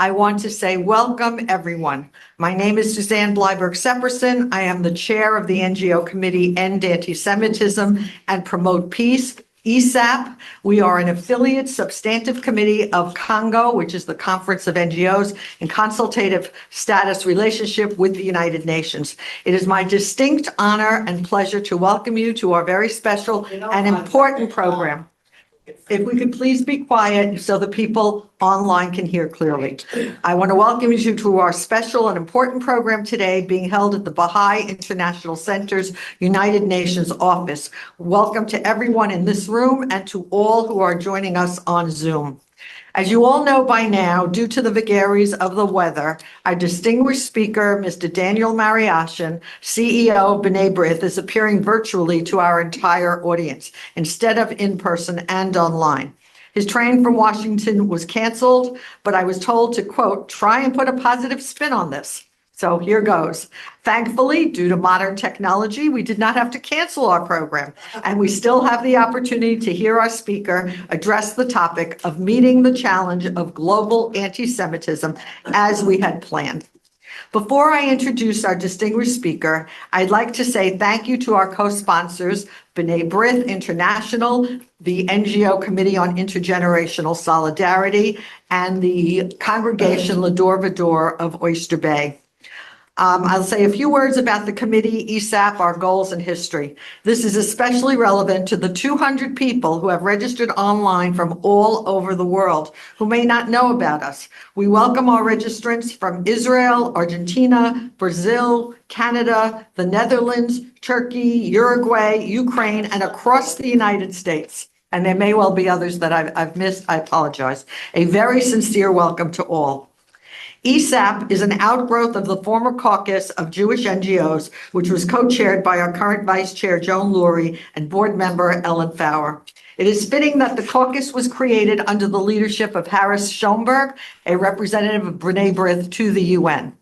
I want to say welcome, everyone. My name is Suzanne Bleiberg-Sepperson. I am the chair of the NGO Committee End Anti-Semitism and Promote Peace, ESAP. We are an affiliate substantive committee of Congo, which is the Conference of NGOs in consultative status relationship with the United Nations. It is my distinct honor and pleasure to welcome you to our very special and important program. If we could please be quiet so the people online can hear clearly. I want to welcome you to our special and important program today being held at the Baha'i International Center's United Nations office. Welcome to everyone in this room and to all who are joining us on Zoom. As you all know by now, due to the vagaries of the weather, our distinguished speaker, Mr. Dan Mariaschin, CEO of B'nai B'rith, is appearing virtually to our entire audience instead of in person and online. His train from Washington was canceled, but I was told to, quote, try and put a positive spin on this. So here goes. Thankfully, due to modern technology, we did not have to cancel our program, and we still have the opportunity to hear our speaker address the topic of meeting the challenge of global anti-Semitism as we had planned. Before I introduce our distinguished speaker, I'd like to say thank you to our co-sponsors, B'nai B'rith International, the NGO Committee on Intergenerational Solidarity, and the Congregation Lador Vador of Oyster Bay. I'll say a few words about the committee, ESAP, our goals and history. This is especially relevant to the 200 people who have registered online from all over the world who may not know about us. We welcome our registrants from Israel, Argentina, Brazil, Canada, the Netherlands, Turkey, Uruguay, Ukraine, and across the United States. And there may well be others that I've missed. I apologize. A very sincere welcome to all. ESAP is an outgrowth of the former caucus of Jewish NGOs, which was co-chaired by our current vice chair, Joan Lurie, and board member, Ellen Fauer. It is fitting that the caucus was created under the leadership of Harris Schomburg, a representative of B'nai B'rith to the UN.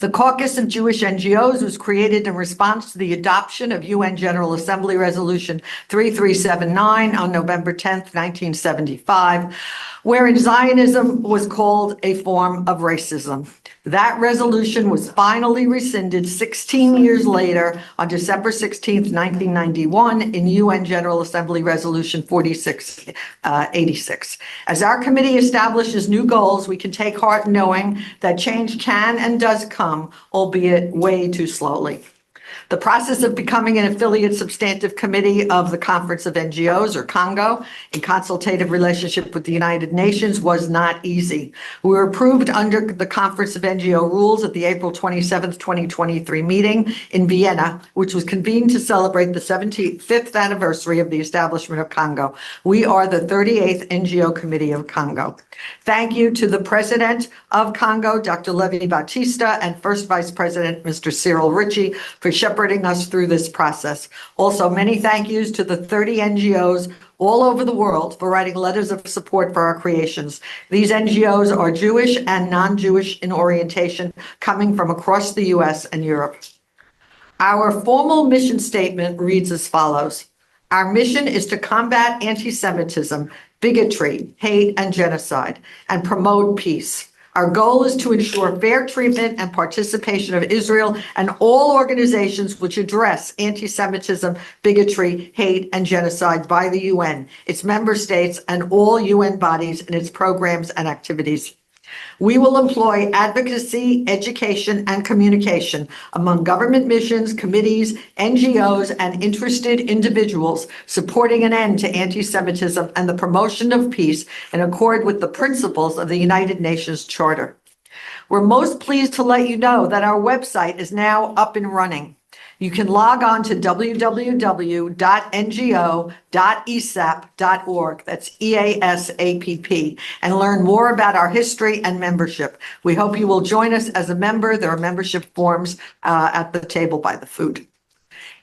The Caucus of Jewish NGOs was created in response to the adoption of UN General Assembly Resolution 3379 on November 10th, 1975, wherein Zionism was called a form of racism. That resolution was finally rescinded 16 years later on December 16th, 1991 in UN General Assembly Resolution 4686. As our committee establishes new goals, we can take heart knowing that change can and does come, albeit way too slowly. The process of becoming an affiliate substantive committee of the Conference of NGOs, or Congo, in consultative relationship with the United Nations was not easy. We were approved under the Conference of NGO rules at the April 27th, 2023 meeting in Vienna, which was convened to celebrate the 75th anniversary of the establishment of Congo. We are the 38th NGO Committee of Congo. Thank you to the President of Congo, Dr. Levi Battista, and First Vice President, Mr. Cyril Ritchie, for shepherding us through this process. Also, many thank yous to the 30 NGOs all over the world for writing letters of support for our creations. These NGOs are Jewish and non-Jewish in orientation, coming from across the US and Europe. Our formal mission statement reads as follows. Our mission is to combat anti-Semitism, bigotry, hate, and genocide, and promote peace. Our goal is to ensure fair treatment and participation of Israel and all organizations which address anti-Semitism, bigotry, hate, and genocide by the UN, its member states, and all UN bodies in its programs and activities. We will employ advocacy, education, and communication among government missions, committees, NGOs, and interested individuals supporting an end to anti-Semitism and the promotion of peace in accord with the principles of the United Nations Charter. We're most pleased to let you know that our website is now up and running. You can log on to www.ngo.esap.org, that's EASAPP, and learn more about our history and membership. We hope you will join us as a member. There are membership forms at the table by the food.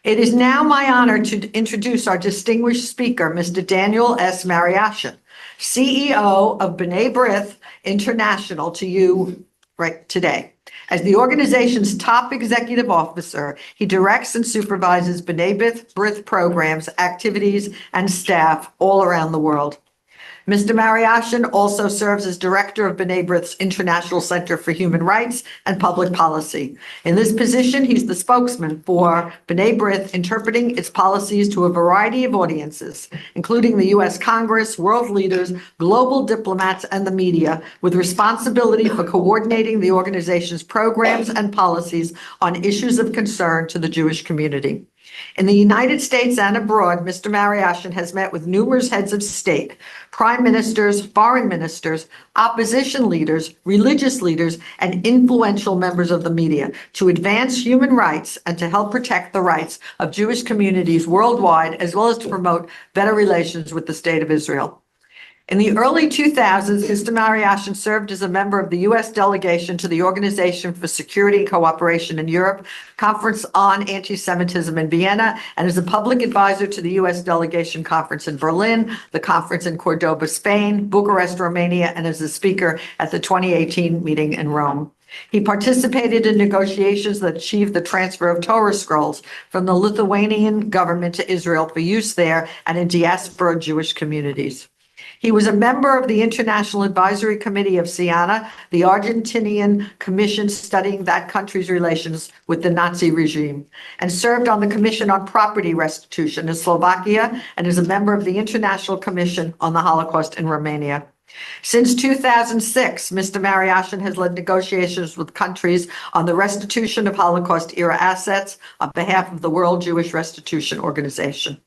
It is now my honor to introduce our distinguished speaker, Mr. Dan Mariaschin, CEO of B'nai B'rith International, to you right today. As the organization's top executive officer, he directs and supervises B'nai B'rith programs, activities, and staff all around the world. Mr. Mariaschin also serves as director of B'nai B'rith's International Center for Human Rights and Public Policy. In this position, he's the spokesman for B'nai B'rith, interpreting its policies to a variety of audiences, including the U.S. Congress, world leaders, global diplomats, and the media, with responsibility for coordinating the organization's programs and policies on issues of concern to the Jewish community. In the United States and abroad, Mr. Mariaschin has met with numerous heads of state, prime ministers, foreign ministers, opposition leaders, religious leaders, and influential members of the media to advance human rights and to help protect the rights of Jewish communities worldwide, as well as to promote better relations with the State of Israel. In the early 2000s, Mr. Mariaschin served as a member of the U.S. delegation to the Organization for Security and Cooperation in Europe Conference on Anti-Semitism in Vienna, and as a public advisor to the U.S. delegation conference in Berlin, the conference in Cordoba, Spain, Bucharest, Romania, and as a speaker at the 2018 meeting in Rome. He participated in negotiations that achieved the transfer of Torah scrolls from the Lithuanian government to Israel for use there and in diaspora Jewish communities. He was a member of the International Advisory Committee of SIANA, the Argentinian commission studying that country's relations with the Nazi regime, and served on the Commission on Property Restitution in Slovakia and is a member of the International Commission on the Holocaust in Romania. Since 2006, Mr. Mariaschin has led negotiations with countries on the restitution of Holocaust-era assets on behalf of the World Jewish Restitution Organization.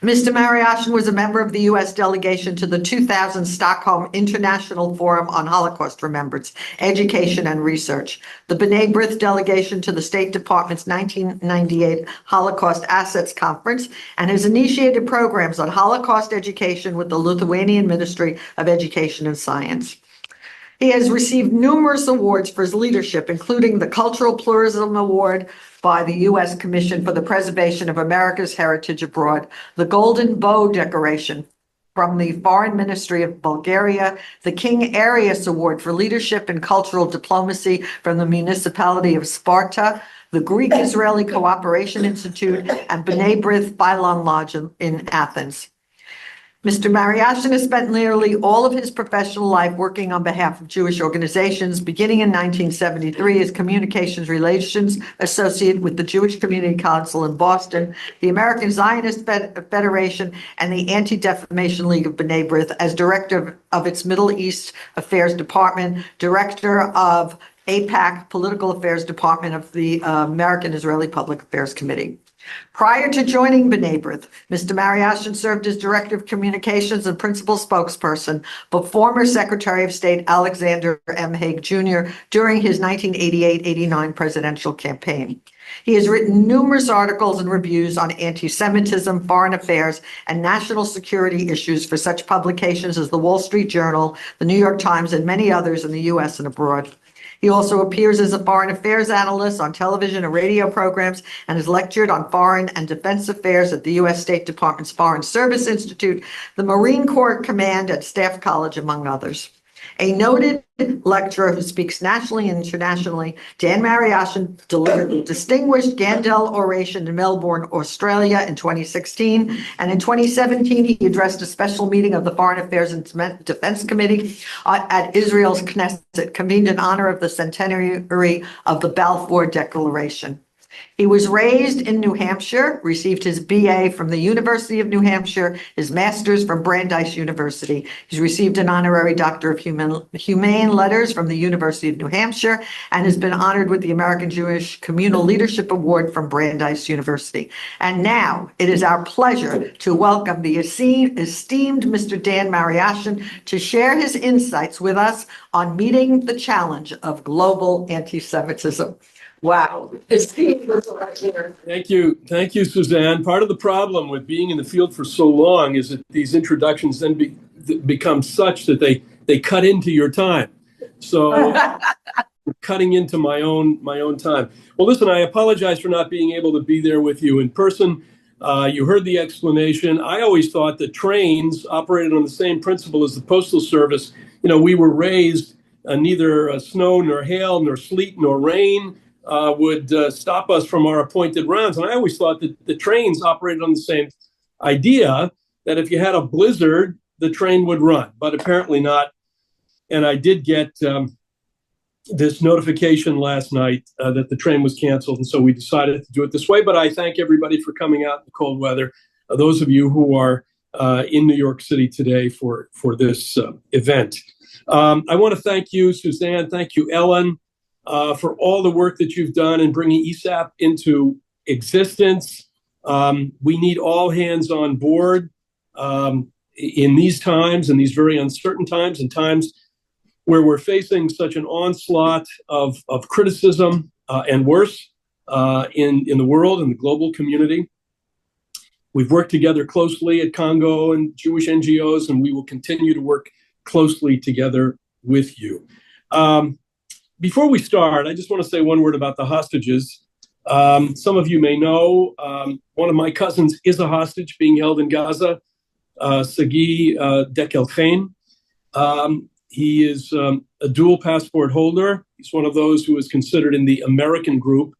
Mr. Mariaschin was a member of the U.S. delegation to the 2000 Stockholm International Forum on Holocaust Remembrance, Education and Research, the B'nai B'rith delegation to the State Department's 1998 Holocaust Assets Conference, and has initiated programs on Holocaust education with the Lithuanian Ministry of Education and Science. He has received numerous awards for his leadership, including the Cultural Pluralism Award by the U.S. Commission for the Preservation of America's Heritage Abroad, the Golden Bow Decoration from the Foreign Ministry of Bulgaria, the King Arias Award for Leadership in Cultural Diplomacy from the Municipality of Sparta, the Greek-Israeli Cooperation Institute, and B'nai B'rith Philon Lodge in Athens. Mr. Mariaschin has spent nearly all of his professional life working on behalf of Jewish organizations, beginning in 1973 as Communications Relations Associate with the Jewish Community Council in Boston, the American Zionist Federation, and the Anti-Defamation League of B'nai B'rith as Director of its Middle East Affairs Department, Director of APAC Political Affairs Department of the American Israeli Public Affairs Committee. Prior to joining B'nai B'rith, Mr. Mariaschin served as Director of Communications and Principal Spokesperson for former Secretary of State Alexander M. Haig Jr. during his 1988-89 presidential campaign. He has written numerous articles and reviews on anti-Semitism, foreign affairs, and national security issues for such publications as the Wall Street Journal, the New York Times, and many others in the U.S. and abroad. He also appears as a foreign affairs analyst on television and radio programs and has lectured on foreign and defense affairs at the U.S. State Department's Foreign Service Institute, the Marine Corps Command at Staff College, among others. A noted lecturer who speaks nationally and internationally, Dan Mariaschin delivered the distinguished Gandel oration in Melbourne, Australia in 2016. And in 2017, he addressed a special meeting of the Foreign Affairs and Defense Committee at Israel's Knesset, convened in honor of the centenary of the Balfour Declaration. He was raised in New Hampshire, received his BA from the University of New Hampshire, his master's from Brandeis University. He's received an honorary Doctor of Humane Letters from the University of New Hampshire and has been honored with the American Jewish Communal Leadership Award from Brandeis University. And now it is our pleasure to welcome the esteemed Mr. Dan Mariaschin to share his insights with us on meeting the challenge of global anti-Semitism. Wow. Thank you. Thank you, Suzanne. Part of the problem with being in the field for so long is that these introductions then become such that they cut into your time. So cutting into my own time. Well, listen, I apologize for not being able to be there with you in person. You heard the explanation. I always thought that trains operated on the same principle as the Postal Service. You know, we were raised neither snow nor hail nor sleet nor rain would stop us from our appointed rounds. And I always thought that the trains operated on the same idea, that if you had a blizzard, the train would run, but apparently not. And I did get this notification last night that the train was canceled, and so we decided to do it this way. But I thank everybody for coming out in the cold weather. Those of you who are in New York City today for this event. I want to thank you, Suzanne. Thank you, Ellen, for all the work that you've done in bringing ESAP into existence. We need all hands on board in these times, in these very uncertain times, and times where we're facing such an onslaught of criticism and worse in the world and the global community. We've worked together closely at Congo and Jewish NGOs, and we will continue to work closely together with you. Before we start, I just want to say one word about the hostages. Some of you may know one of my cousins is a hostage being held in Gaza, Sagi Dekelchain. He is a dual passport holder. He's one of those who is considered in the American group.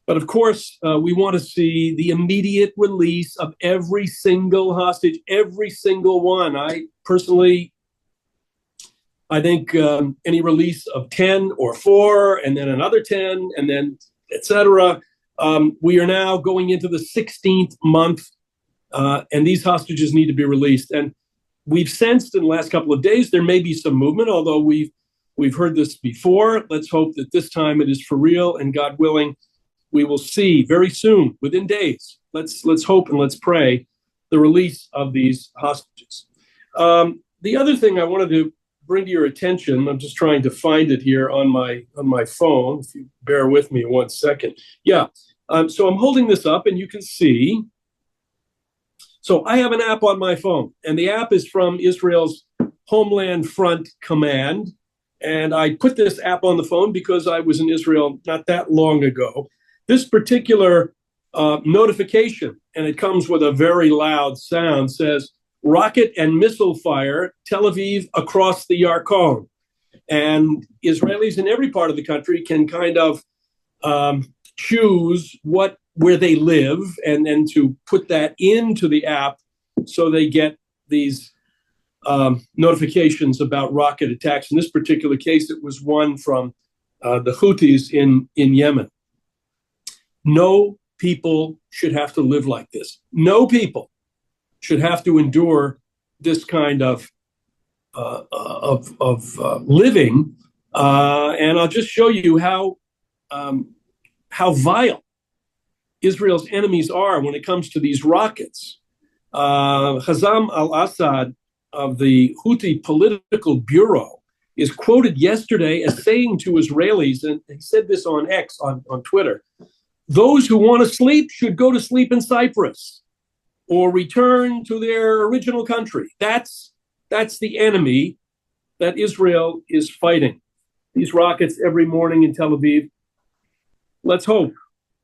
But of course, we want to see the immediate release of every single hostage, every single one. I think any release of 10 or 4, and then another 10, and then etc. We are now going into the 16th month, and these hostages need to be released. And we've sensed in the last couple of days there may be some movement, although we've heard this before. Let's hope that this time it is for real, and God willing, we will see very soon, within days. Let's hope and let's pray the release of these hostages. The other thing I wanted to bring to your attention, I'm just trying to find it here on my phone. If you bear with me 1 second. Yeah. So I'm holding this up, and you can see. So I have an app on my phone, and the app is from Israel's Homeland Front Command. And I put this app on the phone because I was in Israel not that long ago. This particular notification, and it comes with a very loud sound, says, rocket and missile fire, Tel Aviv across the Yarkon. And Israelis in every part of the country can kind of choose where they live, and then to put that into the app so they get these notifications about rocket attacks. In this particular case, it was one from the Houthis in Yemen. No people should have to live like this. No people should have to endure this kind of living. And I'll just show you how vile Israel's enemies are when it comes to these rockets. Hazam al-Assad of the Houthi Political Bureau is quoted yesterday as saying to Israelis, and he said this on X, on Twitter, those who want to sleep should go to sleep in Cyprus or return to their original country. That's the enemy that Israel is fighting. These rockets every morning in Tel Aviv. Let's hope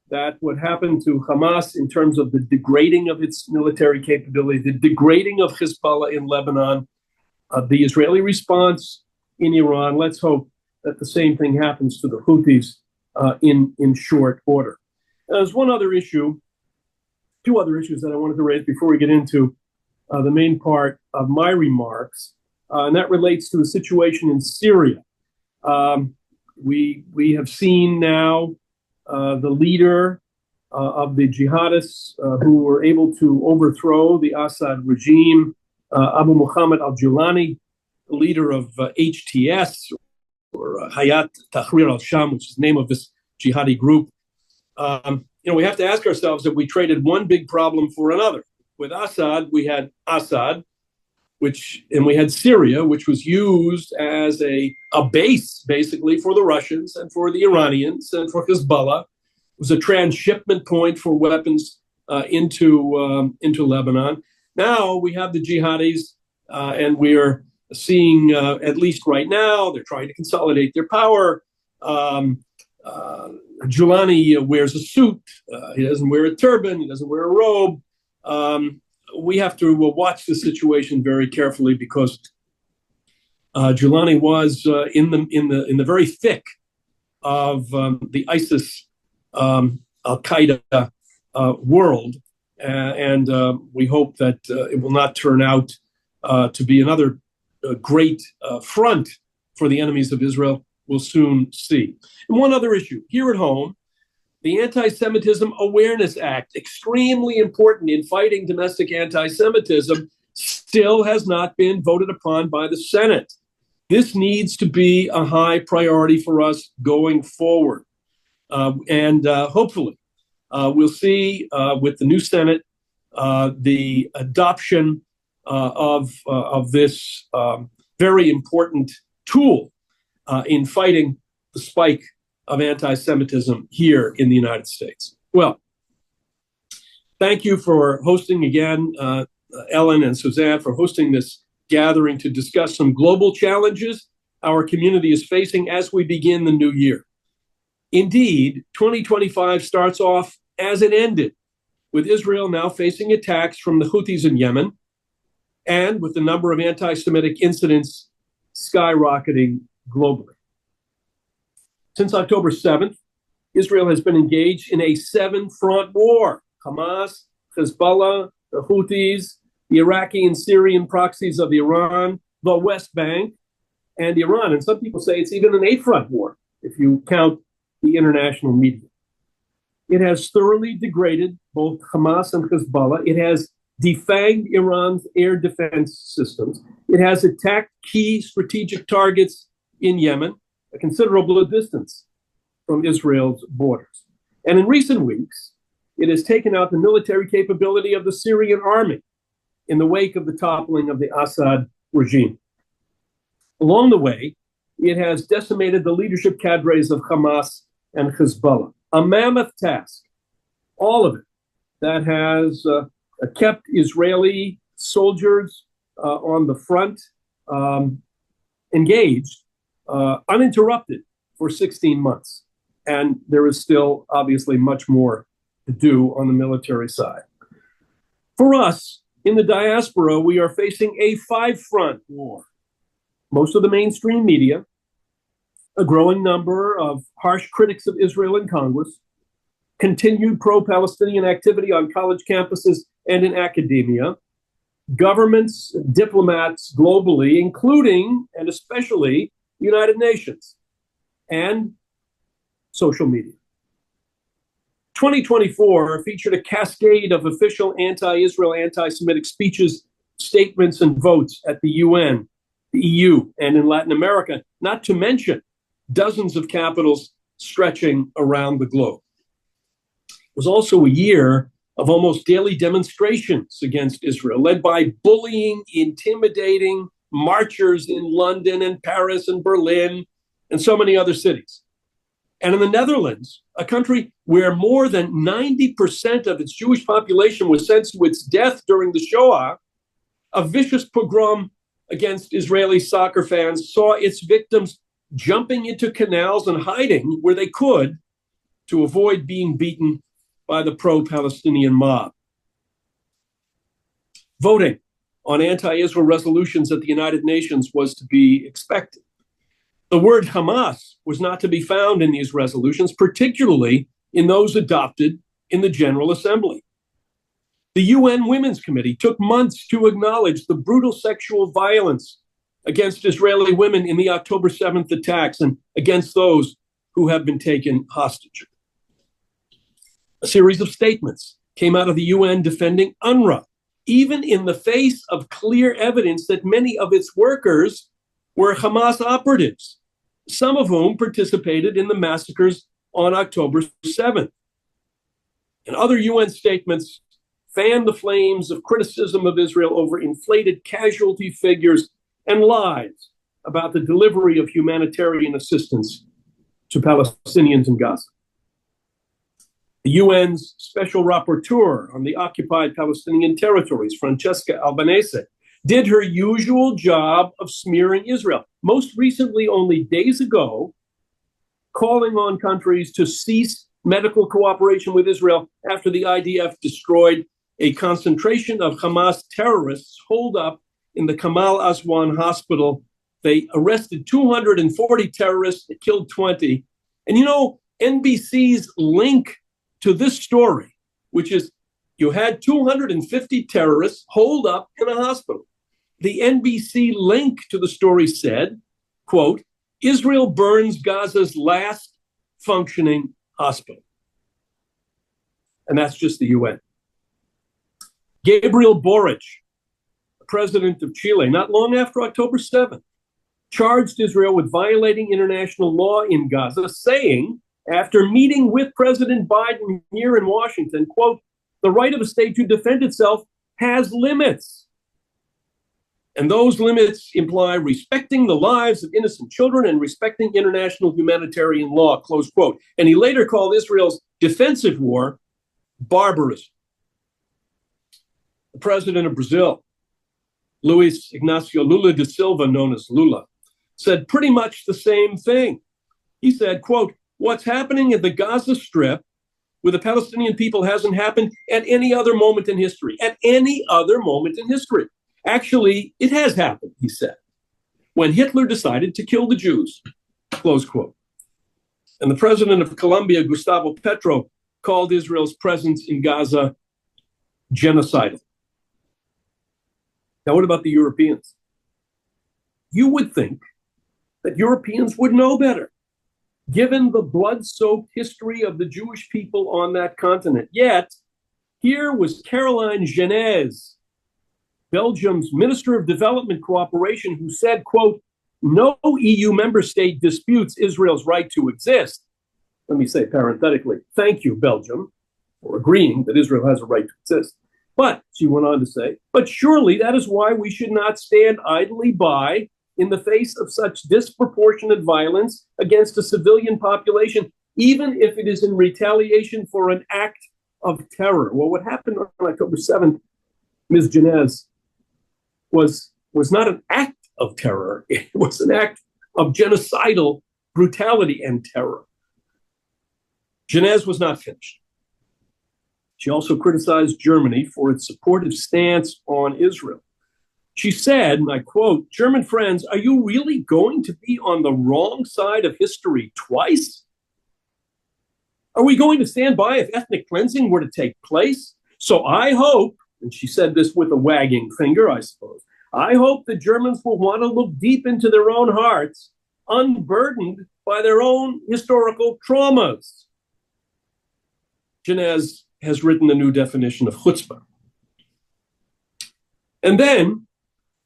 that what happened to Hamas in terms of the degrading of its military capability, the degrading of Hezbollah in Lebanon, the Israeli response in Iran, let's hope that the same thing happens to the Houthis in short order. There's two other issues that I wanted to raise before we get into the main part of my remarks, and that relates to the situation in Syria. We have seen now the leader of the jihadists who were able to overthrow the Assad regime, Abu Muhammad al-Julani, the leader of HTS, or Hayat Tahrir al-Sham, which is the name of this jihadi group. We have to ask ourselves if we traded one big problem for another. With Assad, we had Assad, and we had Syria, which was used as a base, basically, for the Russians and for the Iranians and for Hezbollah. It was a transshipment point for weapons into Lebanon. Now we have the jihadis, and we are seeing, at least right now, they're trying to consolidate their power. Julani wears a suit. He doesn't wear a turban. He doesn't wear a robe. We have to watch the situation very carefully because Julani was in the very thick of the ISIS Al-Qaeda world, and we hope that it will not turn out to be another great front for the enemies of Israel, we'll soon see. And one other issue here at home, the Anti-Semitism Awareness Act, extremely important in fighting domestic anti-Semitism, still has not been voted upon by the Senate. This needs to be a high priority for us going forward. And hopefully, we'll see with the new Senate the adoption of this very important tool in fighting the spike of anti-Semitism here in the United States. Well, thank you for hosting again, Ellen and Suzanne, for hosting this gathering to discuss some global challenges our community is facing as we begin the new year. Indeed, 2025 starts off as it ended, with Israel now facing attacks from the Houthis in Yemen, and with the number of anti-Semitic incidents skyrocketing globally. Since October 7th, Israel has been engaged in a 7-front war. Hamas, Hezbollah, the Houthis, the Iraqi and Syrian proxies of Iran, the West Bank, and Iran. And some people say it's even an 8-front war, if you count the international media. It has thoroughly degraded both Hamas and Hezbollah. It has defanged Iran's air defense systems. It has attacked key strategic targets in Yemen, a considerable distance from Israel's borders. And in recent weeks, it has taken out the military capability of the Syrian army in the wake of the toppling of the Assad regime. Along the way, it has decimated the leadership cadres of Hamas and Hezbollah. A mammoth task, all of it, that has kept Israeli soldiers on the front engaged uninterrupted for 16 months. And there is still obviously much more to do on the military side. For us, in the diaspora, we are facing a 5-front war. Most of the mainstream media, a growing number of harsh critics of Israel in Congress, continued pro-Palestinian activity on college campuses and in academia, governments, diplomats globally, including and especially the United Nations, and social media. 2024 featured a cascade of official anti-Israel, anti-Semitic speeches, statements, and votes at the UN, the EU, and in Latin America, not to mention dozens of capitals stretching around the globe. It was also a year of almost daily demonstrations against Israel, led by bullying, intimidating marchers in London and Paris and Berlin and so many other cities. And in the Netherlands, a country where more than 90% of its Jewish population was sentenced to its death during the Shoah, a vicious pogrom against Israeli soccer fans saw its victims jumping into canals and hiding where they could to avoid being beaten by the pro-Palestinian mob. Voting on anti-Israel resolutions at the United Nations was to be expected. The word Hamas was not to be found in these resolutions, particularly in those adopted in the General Assembly. The UN Women's Committee took months to acknowledge the brutal sexual violence against Israeli women in the October 7th attacks and against those who have been taken hostage. A series of statements came out of the UN defending UNRWA, even in the face of clear evidence that many of its workers were Hamas operatives, some of whom participated in the massacres on October 7th. And other UN statements fanned the flames of criticism of Israel over inflated casualty figures and lies about the delivery of humanitarian assistance to Palestinians in Gaza. The UN's Special Rapporteur on the occupied Palestinian territories, Francesca Albanese, did her usual job of smearing Israel, most recently only days ago, calling on countries to cease medical cooperation with Israel after the IDF destroyed a concentration of Hamas terrorists holed up in the Kamal Aswan hospital. They arrested 240 terrorists, they killed 20. And you know, NBC's link to this story, which is you had 250 terrorists holed up in a hospital. the NBC link to the story said, quote, Israel burns Gaza's last functioning hospital. And that's just the UN. Gabriel Boric, president of Chile, not long after October 7th, charged Israel with violating international law in Gaza, saying, after meeting with President Biden here in Washington, quote, the right of a state to defend itself has limits. And those limits imply respecting the lives of innocent children and respecting international humanitarian law, close quote. And he later called Israel's defensive war barbarism. The president of Brazil, Luiz Ignacio Lula da Silva, known as Lula, said pretty much the same thing. He said, quote, what's happening at the Gaza Strip with the Palestinian people hasn't happened at any other moment in history. At any other moment in history. Actually, it has happened, he said, when Hitler decided to kill the Jews, close quote. And the president of Colombia, Gustavo Petro, called Israel's presence in Gaza genocidal. Now, what about the Europeans? You would think that Europeans would know better, given the blood-soaked history of the Jewish people on that continent. Yet, here was Caroline Genèse, Belgium's Minister of Development Cooperation, who said, quote, no EU member state disputes Israel's right to exist. Let me say parenthetically, thank you, Belgium, for agreeing that Israel has a right to exist. But, she went on to say, but surely that is why we should not stand idly by in the face of such disproportionate violence against a civilian population, even if it is in retaliation for an act of terror. Well, what happened on October 7th, Ms. Genèse, was not an act of terror. It was an act of genocidal brutality and terror. Genèse was not finished. She also criticized Germany for its supportive stance on Israel. She said, and I quote, German friends, are you really going to be on the wrong side of history twice? Are we going to stand by if ethnic cleansing were to take place? So I hope, and she said this with a wagging finger, I suppose, I hope the Germans will want to look deep into their own hearts, unburdened by their own historical traumas. Genèse has written a new definition of chutzpah. And then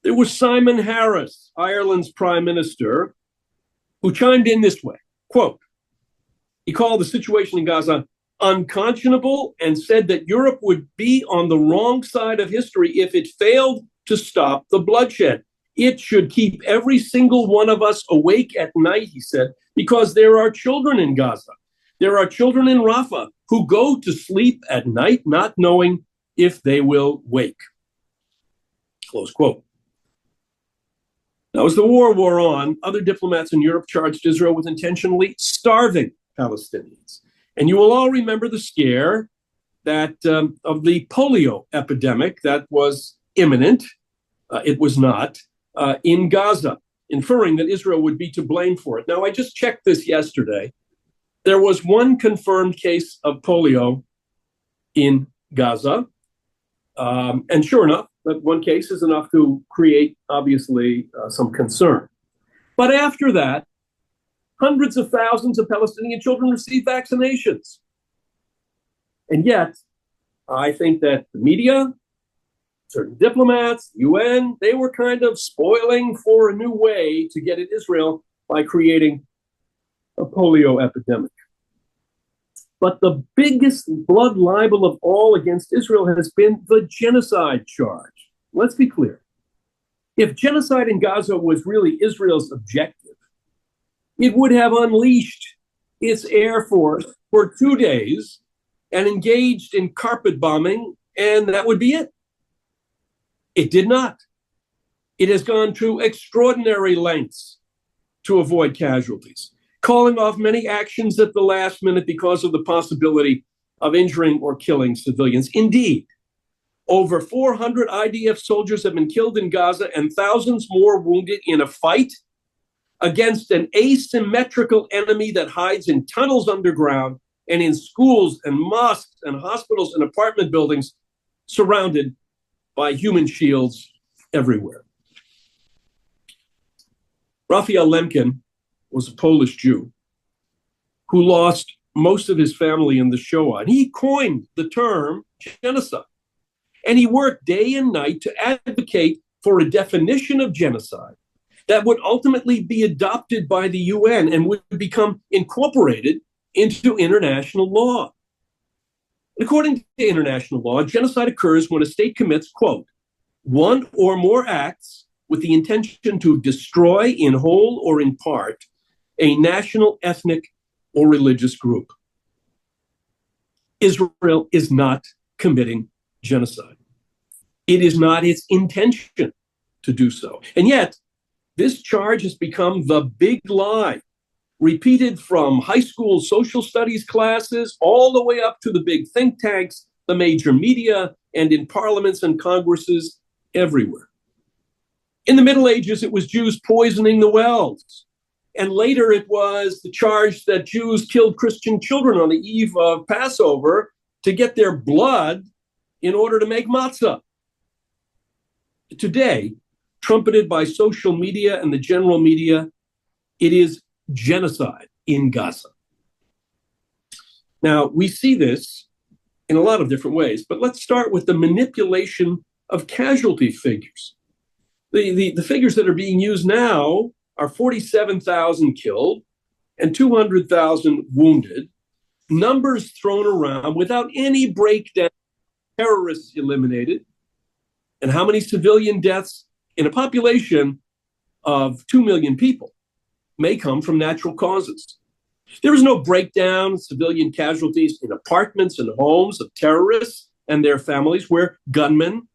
there was Simon Harris, Ireland's prime minister, who chimed in this way, quote, he called the situation in Gaza unconscionable and said that Europe would be on the wrong side of history if it failed to stop the bloodshed. It should keep every single one of us awake at night, he said, because there are children in Gaza. There are children in Rafah who go to sleep at night not knowing if they will wake. Close quote. Now, as the war wore on, other diplomats in Europe charged Israel with intentionally starving Palestinians. And you will all remember the scare that of the polio epidemic that was imminent. It was not in Gaza, inferring that Israel would be to blame for it. Now, I just checked this yesterday. There was one confirmed case of polio in Gaza. And sure enough, that one case is enough to create, obviously, some concern. But after that, hundreds of thousands of Palestinian children received vaccinations. And yet, I think that the media, certain diplomats, UN, they were kind of spoiling for a new way to get at Israel by creating a polio epidemic. But the biggest blood libel of all against Israel has been the genocide charge. Let's be clear. If genocide in Gaza was really Israel's objective, it would have unleashed its air force for 2 days and engaged in carpet bombing, and that would be it. It did not. It has gone to extraordinary lengths to avoid casualties, calling off many actions at the last minute because of the possibility of injuring or killing civilians. Indeed, over 400 IDF soldiers have been killed in Gaza and thousands more wounded in a fight against an asymmetrical enemy that hides in tunnels underground and in schools and mosques and hospitals and apartment buildings surrounded by human shields everywhere. Raphael Lemkin was a Polish Jew who lost most of his family in the Shoah. And he coined the term genocide. And he worked day and night to advocate for a definition of genocide that would ultimately be adopted by the UN and would become incorporated into international law. According to international law, genocide occurs when a state commits, quote, one or more acts with the intention to destroy in whole or in part a national, ethnic, or religious group. Israel is not committing genocide. It is not its intention to do so. And yet, this charge has become the big lie, repeated from high school social studies classes all the way up to the big think tanks, the major media, and in parliaments and congresses everywhere. In the Middle Ages, it was Jews poisoning the wells. And later it was the charge that Jews killed Christian children on the eve of Passover to get their blood in order to make matzah. Today, trumpeted by social media and the general media, it is genocide in Gaza. Now, we see this in a lot of different ways, but let's start with the manipulation of casualty figures. The figures that are being used now are 47,000 killed and 200,000 wounded, numbers thrown around without any breakdown, terrorists eliminated, and how many civilian deaths in a population of 2 million people may come from natural causes. There is no breakdown of civilian casualties in apartments and homes of terrorists and their families where gunmen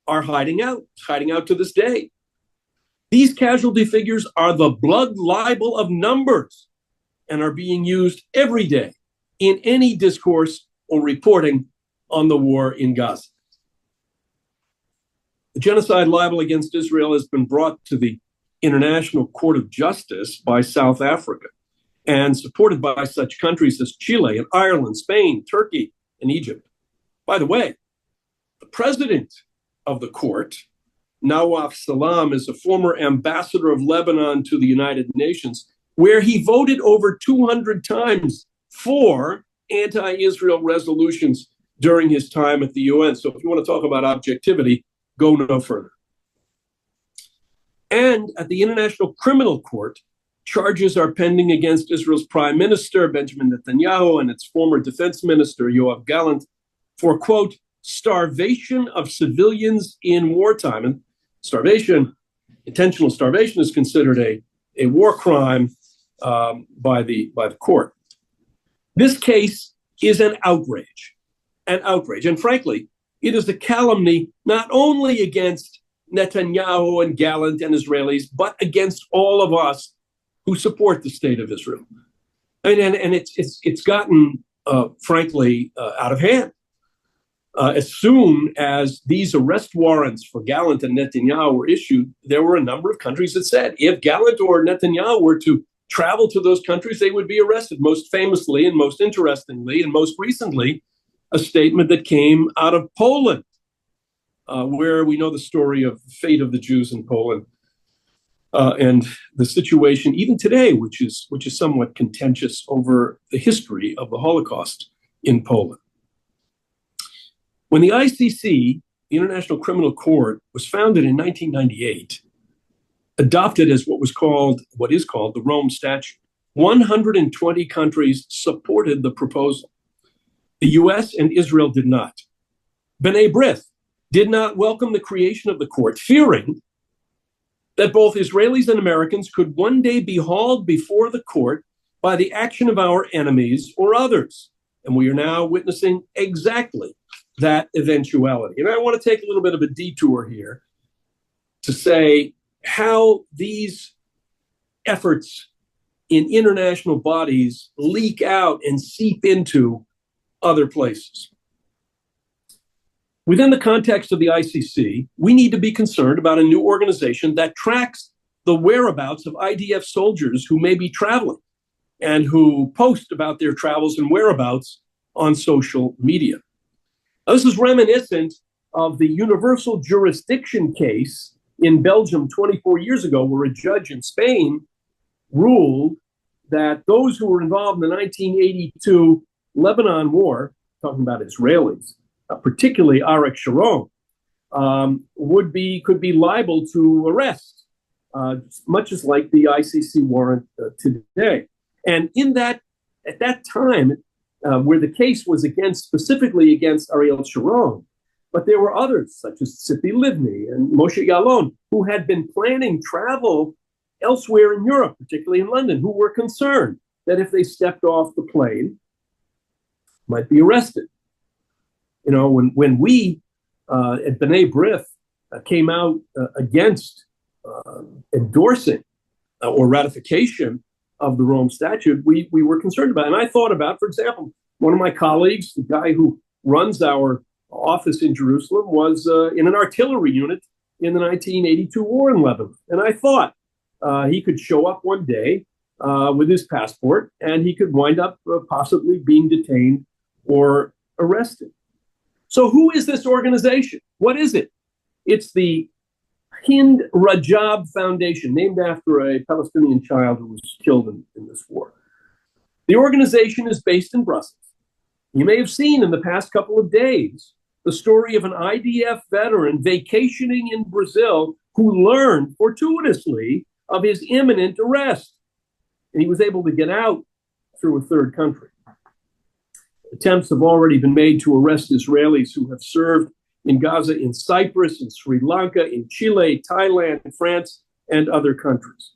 are hiding out to this day. These casualty figures are the blood libel of numbers and are being used every day in any discourse or reporting on the war in Gaza. The genocide libel against Israel has been brought to the International Court of Justice by South Africa and supported by such countries as Chile and Ireland, Spain, Turkey, and Egypt. By the way, the president of the court, Nawaf Salam, is a former ambassador of Lebanon to the United Nations, where he voted over 200 times for anti-Israel resolutions during his time at the UN. So if you want to talk about objectivity, go no further. And at the International Criminal Court, charges are pending against Israel's Prime Minister, Benjamin Netanyahu, and its former Defense Minister, Yoav Gallant, for, quote, starvation of civilians in wartime. And starvation, intentional starvation, is considered a war crime by the court. This case is an outrage. And frankly, it is a calumny not only against Netanyahu and Gallant and Israelis, but against all of us who support the state of Israel. And it's gotten, frankly, out of hand. As soon as these arrest warrants for Gallant and Netanyahu were issued, there were a number of countries that said if Gallant or Netanyahu were to travel to those countries, they would be arrested. Most famously and most interestingly and most recently, a statement that came out of Poland, where we know the story of the fate of the Jews in Poland and the situation even today, which is somewhat contentious over the history of the Holocaust in Poland. When the ICC, the International Criminal Court, was founded in 1998, adopted as what is called the Rome Statute, 120 countries supported the proposal. The US and Israel did not. B'nai B'rith did not welcome the creation of the court, fearing that both Israelis and Americans could one day be hauled before the court by the action of our enemies or others. And we are now witnessing exactly that eventuality. And I want to take a little bit of a detour here to say how these efforts in international bodies leak out and seep into other places. Within the context of the ICC, we need to be concerned about a new organization that tracks the whereabouts of IDF soldiers who may be traveling and who post about their travels and whereabouts on social media. Now, this is reminiscent of the universal jurisdiction case in Belgium 24 years ago, where a judge in Spain ruled that those who were involved in the 1982 Lebanon war, talking about Israelis, particularly Arik Sharon, could be liable to arrest, much as like the ICC warrant today. And at that time, where the case was specifically against Ariel Sharon, but there were others, such as Tzipi Livni and Moshe Yalon, who had been planning travel elsewhere in Europe, particularly in London, who were concerned that if they stepped off the plane, might be arrested. You know, when we at B'nai B'rith came out against endorsing or ratification of the Rome Statute, we were concerned about it. And I thought about, for example, one of my colleagues, the guy who runs our office in Jerusalem, was in an artillery unit in the 1982 war in Lebanon. And I thought he could show up one day with his passport and he could wind up possibly being detained or arrested. So who is this organization? What is it? It's the Hind Rajab Foundation, named after a Palestinian child who was killed in this war. The organization is based in Brussels. You may have seen in the past couple of days the story of an IDF veteran vacationing in Brazil who learned fortuitously of his imminent arrest. And he was able to get out through a third country. Attempts have already been made to arrest Israelis who have served in Gaza, in Cyprus, in Sri Lanka, in Chile, Thailand, France, and other countries.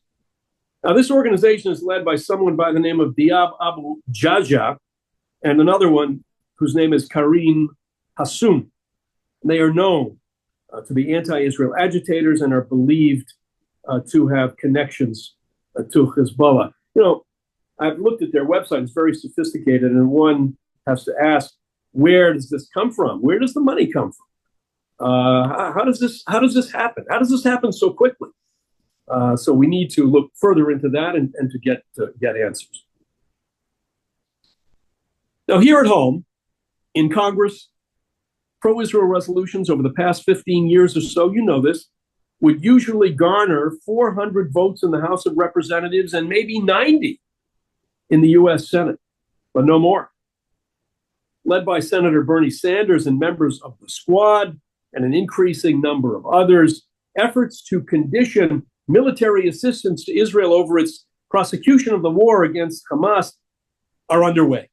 Now, this organization is led by someone by the name of Diab Abu Jaja and another one whose name is Karim Hassoun. They are known to be anti-Israel agitators and are believed to have connections to Hezbollah. You know, I've looked at their website. It's very sophisticated, and one has to ask, where does this come from? Where does the money come from? How does this happen? How does this happen so quickly? So we need to look further into that and to get answers. Now, here at home, in Congress, pro-Israel resolutions over the past 15 years or so, you know this, would usually garner 400 votes in the House of Representatives and maybe 90 in the U.S. Senate, but no more. Led by Senator Bernie Sanders and members of the Squad and an increasing number of others, efforts to condition military assistance to Israel over its prosecution of the war against Hamas are underway.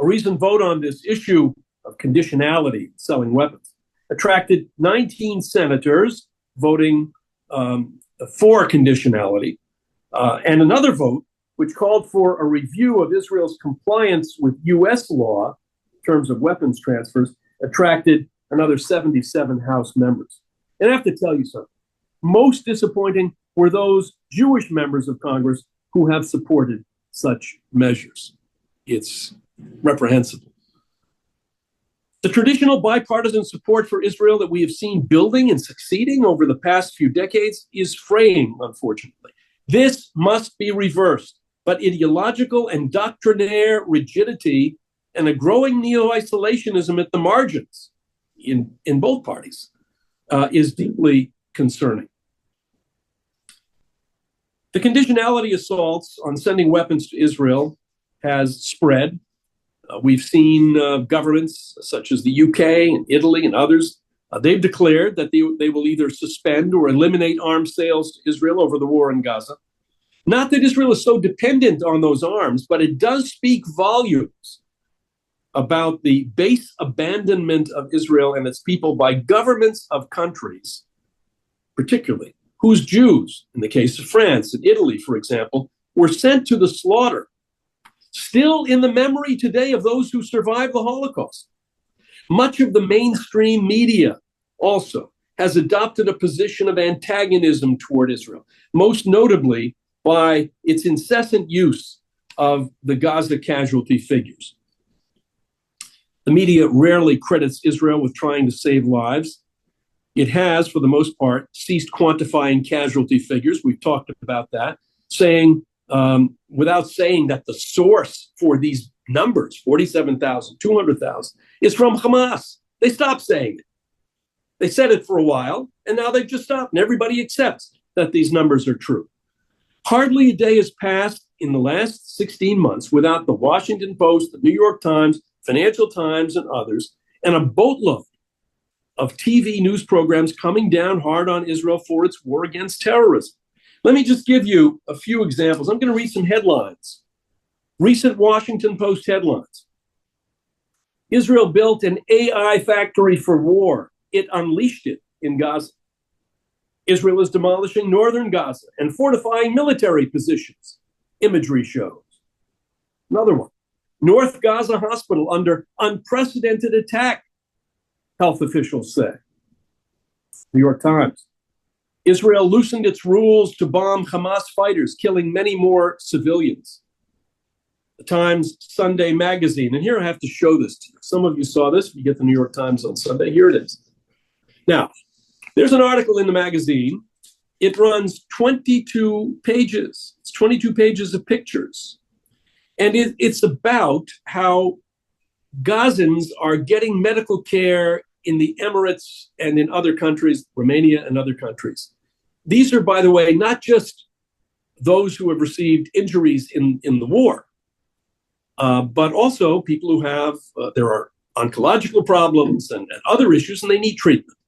A recent vote on this issue of conditionality, selling weapons, attracted 19 senators voting for conditionality, and another vote which called for a review of Israel's compliance with U.S. law in terms of weapons transfers, attracted another 77 House members. And I have to tell you something. Most disappointing were those Jewish members of Congress who have supported such measures. It's reprehensible. The traditional bipartisan support for Israel that we have seen building and succeeding over the past few decades is fraying, unfortunately. This must be reversed, but ideological and doctrinaire rigidity and a growing neo-isolationism at the margins in both parties is deeply concerning. The conditionality assaults on sending weapons to Israel has spread. We've seen governments such as the UK and Italy and others, they've declared that they will either suspend or eliminate arms sales to Israel over the war in Gaza. Not that Israel is so dependent on those arms, but it does speak volumes about the base abandonment of Israel and its people by governments of countries, particularly whose Jews, in the case of France and Italy, for example, were sent to the slaughter, still in the memory today of those who survived the Holocaust. Much of the mainstream media also has adopted a position of antagonism toward Israel, most notably by its incessant use of the Gaza casualty figures. The media rarely credits Israel with trying to save lives. It has, for the most part, ceased quantifying casualty figures. We've talked about that, saying, without saying that the source for these numbers, 47,000, 200,000, is from Hamas. They stopped saying it. They said it for a while, And now they've just stopped, and everybody accepts that these numbers are true. Hardly a day has passed in the last 16 months without the Washington Post, the New York Times, Financial Times, and others, and a boatload of TV news programs coming down hard on Israel for its war against terrorism. Let me just give you a few examples. I'm going to read some headlines. Recent Washington Post headlines. Israel built an AI factory for war. It unleashed it in Gaza. Israel is demolishing northern Gaza and fortifying military positions, imagery shows. Another one. North Gaza hospital under unprecedented attack, health officials say. New York Times. Israel loosened its rules to bomb Hamas fighters, killing many more civilians. The Times Sunday magazine. And here I have to show this to you. Some of you saw this. If you get the New York Times on Sunday, here it is. Now, there's an article in the magazine. It runs 22 pages. It's 22 pages of pictures. And it's about how Gazans are getting medical care in the Emirates and in other countries, Romania and other countries. These are, by the way, not just those who have received injuries in the war, but also people who have, there are oncological problems and other issues, and they need treatment.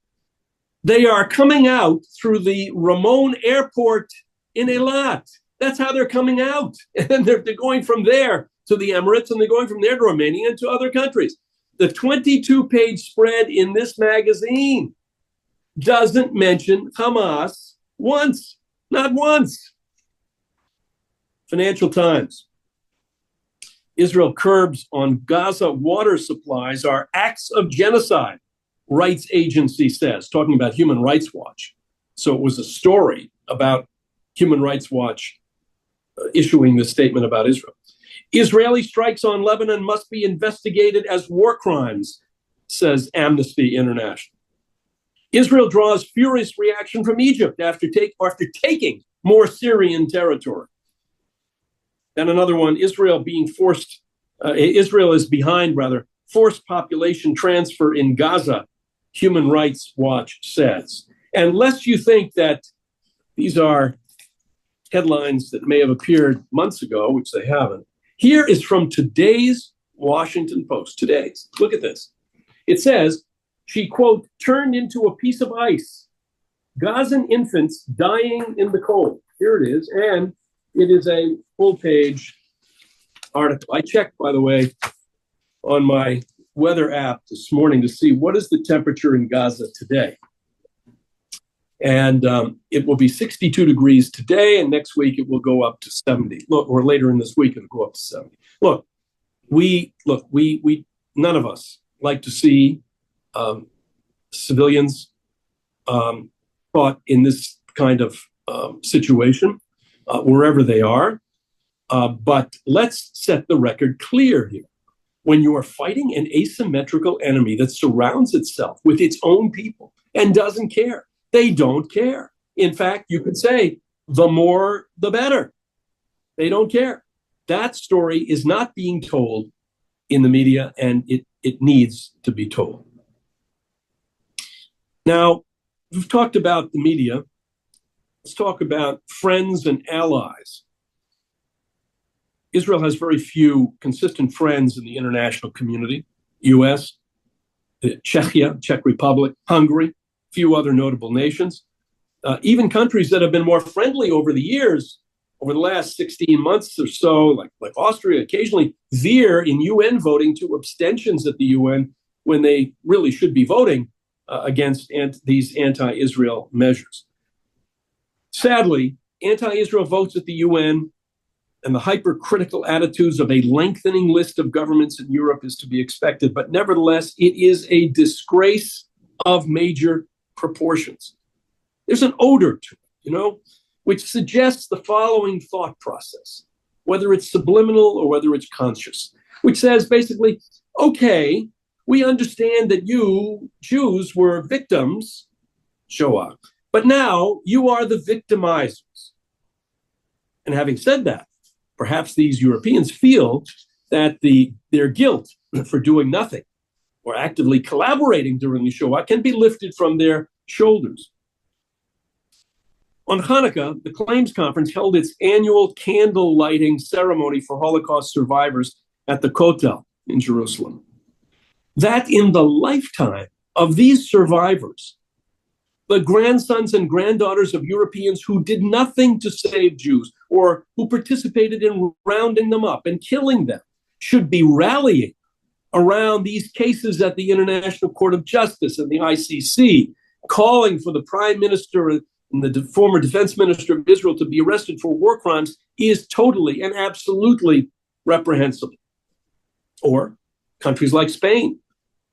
They are coming out through the Ramon Airport in Eilat. That's how they're coming out. And they're going from there to the Emirates, and they're going from there to Romania and to other countries. The 22-page spread in this magazine doesn't mention Hamas once, not once. Financial Times. Israel curbs on Gaza water supplies are acts of genocide, rights agency says, talking about Human Rights Watch. So it was a story about Human Rights Watch issuing this statement about Israel. Israeli strikes on Lebanon must be investigated as war crimes, says Amnesty International. Israel draws furious reaction from Egypt after taking more Syrian territory. And another one, Israel is behind forced population transfer in Gaza, Human Rights Watch says. And lest you think that these are headlines that may have appeared months ago, which they haven't, here is from today's Washington Post. Today's. Look at this. It says, she, quote, turned into a piece of ice. Gazan infants dying in the cold. Here it is. And it is a full-page article. I checked, by the way, on my weather app this morning to see what is the temperature in Gaza today. And it will be 62 degrees today, and next week it will go up to 70. Look, or later in this week it'll go up to 70. Look, we none of us like to see civilians caught in this kind of situation, wherever they are. But let's set the record clear here. When you are fighting an asymmetrical enemy that surrounds itself with its own people and doesn't care, they don't care. In fact, you could say, the more, the better. They don't care. That story is not being told in the media, and it needs to be told. Now, we've talked about the media. Let's talk about friends and allies. Israel has very few consistent friends in the international community. U.S., Czechia, Czech Republic, Hungary, few other notable nations. Even countries that have been more friendly over the years, over the last 16 months or so, like Austria, occasionally veer in UN voting to abstentions at the UN when they really should be voting against these anti-Israel measures. Sadly, anti-Israel votes at the UN and the hypercritical attitudes of a lengthening list of governments in Europe is to be expected. But nevertheless, it is a disgrace of major proportions. There's an odor to it, which suggests the following thought process, whether it's subliminal or whether it's conscious, which says basically, okay, we understand that you Jews were victims, Shoah, but now you are the victimizers. And having said that, perhaps these Europeans feel that their guilt for doing nothing or actively collaborating during the Shoah can be lifted from their shoulders. On Hanukkah, the Claims Conference held its annual candle lighting ceremony for Holocaust survivors at the Kotel in Jerusalem. That in the lifetime of these survivors, the grandsons and granddaughters of Europeans who did nothing to save Jews or who participated in rounding them up and killing them should be rallying around these cases at the International Court of Justice and the ICC, calling for the Prime Minister and the former Defense Minister of Israel to be arrested for war crimes is totally and absolutely reprehensible. Or countries like Spain,